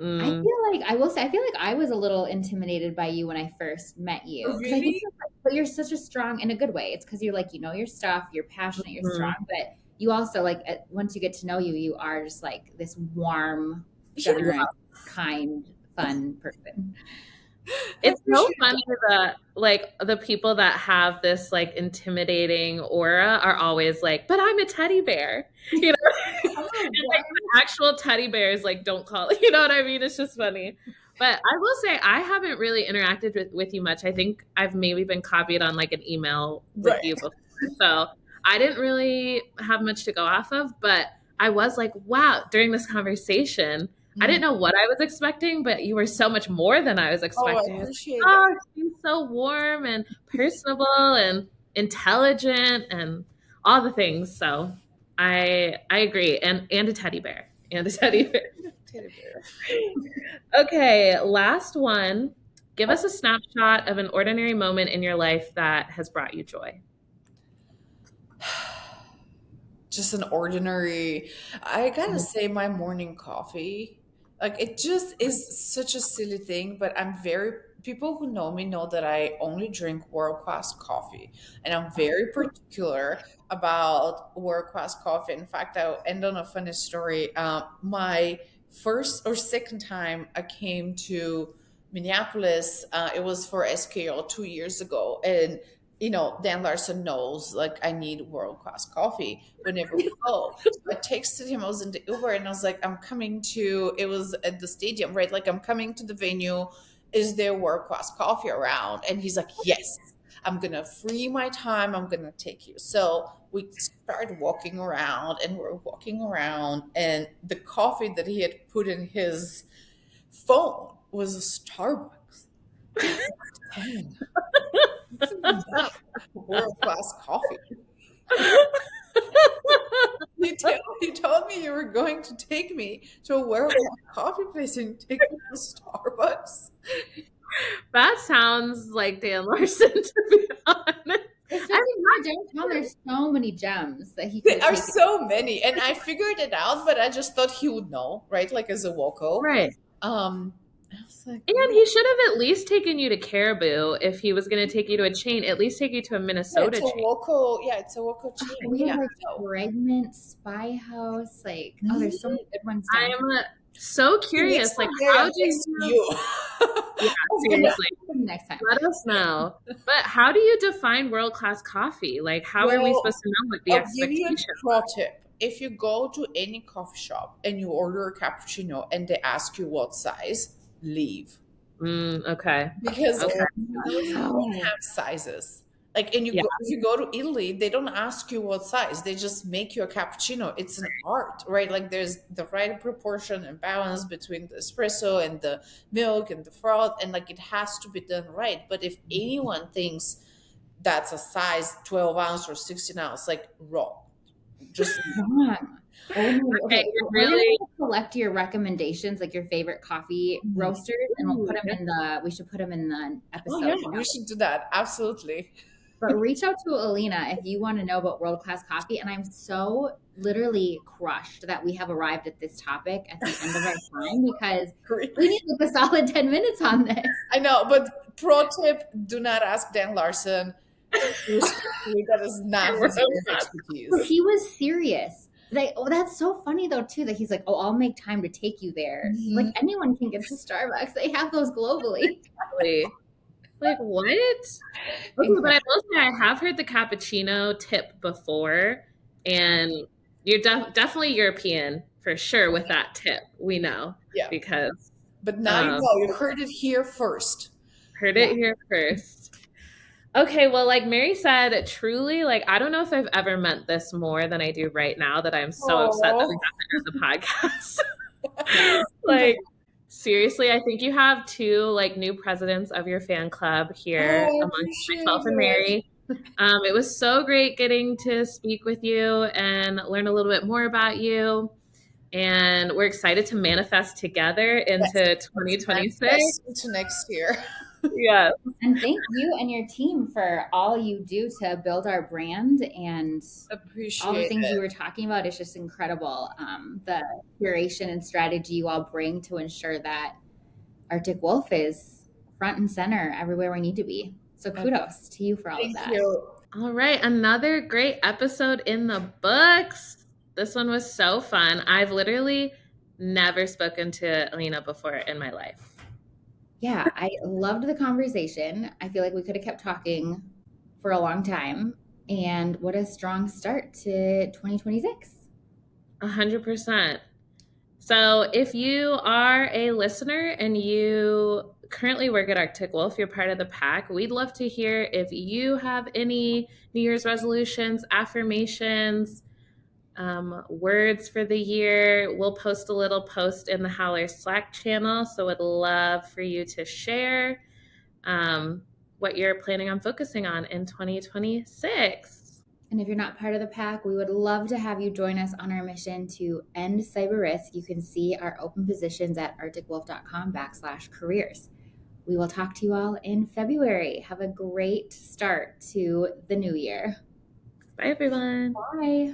I feel like I was a little intimidated by you when I first met you. Really? But you're such a strong, in a good way. It's because you're like, you know your stuff, you're passionate, you're strong, but you also once you get to know you, you are just like this warm, generous, kind, fun person. It's so funny that the people that have this intimidating aura are always like, but I'm a teddy bear, and the actual teddy bears don't call it, you know what I mean? It's just funny. But I will say I haven't really interacted with you much. I think I've maybe been copied on an email with you before, so I didn't really have much to go off of. But I was like, wow, during this conversation, I didn't know what I was expecting, but you were so much more than I was expecting. I appreciate it. She's so warm and personable and intelligent and all the things. So I agree. And a teddy bear. And a teddy bear. Okay, last one. Give us a snapshot of an ordinary moment in your life that has brought you joy. Just an ordinary, I gotta say, my morning coffee. It just is such a silly thing, but people who know me know that I only drink world-class coffee. And I'm very particular about world-class coffee. In fact, I'll end on a funny story. My first or second time I came to Minneapolis, it was for SKO 2 years ago. And Dan Larson knows I need world-class coffee whenever we go. So I texted him, I was in the Uber and I was like, it was at the stadium, right? I'm coming to the venue. Is there world-class coffee around? And he's like, yes, I'm going to free my time. I'm going to take you. So we started walking around and we're walking around and the coffee that he had put in his phone was a Starbucks. World-class coffee. You told me you were going to take me to a world-class coffee place and take me to Starbucks. That sounds like Dan Larson, to be honest. Downtown, there's so many gems that he could. There are so many, and I figured it out, but I just thought he would know, right? As a local, right? I was like, and he should have at least taken you to Caribou if he was going to take you to a chain. At least take you to a Minnesota chain. It's a local chain. We have Fragment, Spy House. There's so many good ones. I'm so curious. How do you? Yeah, seriously. next time. Let us know. But how do you define world-class coffee? Like, how are we supposed to know what the I'll give you a expectation? pro tip. If you go to any coffee shop and you order a cappuccino and they ask you what size, leave. Okay. Because Okay. they don't have sizes. Like, and Yeah. if you go to Italy, they don't ask you what size. They just make you a cappuccino. It's an art, right? Like there's the right proportion and balance between the espresso and the milk and the froth, and like it has to be done right. But if anyone thinks that's a size 12 ounce or 16 ounce, like wrong. Just Wrong. Okay, you're we're really gonna collect your recommendations, like your favorite coffee roasters, and we'll put them in the. We should put them in the episode. oh yeah, we should do that. Absolutely. But reach out to Ilina if you want to know about world-class coffee. And I'm so literally crushed that we have arrived at this topic at the end of our time because we need like a solid 10 minutes on this. I know, but pro tip, do not ask Dan Larson. That is not his expertise. He was serious. That's so funny though too that he's like, oh, I'll make time to take you there. Mhm. Like anyone can get to Starbucks. They have those globally. Exactly. Like what? Okay, but I will say I have heard the cappuccino tip before, and you're definitely European for sure with that tip. We know, Yeah, because but now you know. You heard it here first. Heard it here first. Okay, well, like Mary said, truly, like I don't know if I've ever meant this more than I do right now. That I'm so upset that we have to end the podcast. Like. Seriously, I think you have two like new presidents of your fan club here amongst myself and Mary. It was so great getting to speak with you and learn a little bit more about you. And we're excited to manifest together into 2026. Into next year. Yeah. And thank you and your team for all you do to build our brand and appreciate all the things it. you were talking about. It's just incredible. The curation and strategy you all bring to ensure that Arctic Wolf is front and center everywhere we need to be. So kudos to you for all of that. Thank you. All right. Another great episode in the books. This one was so fun. I've literally never spoken to Ilina before in my life. Yeah, I loved the conversation. I feel like we could have kept talking for a long time. And what a strong start to 2026. 100%. So if you are a listener and you currently work at Arctic Wolf, you're part of the pack, we'd love to hear if you have any New Year's resolutions, affirmations, words for the year. We'll post a little post in the Howler Slack channel, so would love for you to share what you're planning on focusing on in 2026. And if you're not part of the pack, we would love to have you join us on our mission to end cyber risk. You can see our open positions at arcticwolf.com/careers. We will talk to you all in February. Have a great start to the new year. Bye, everyone. Bye.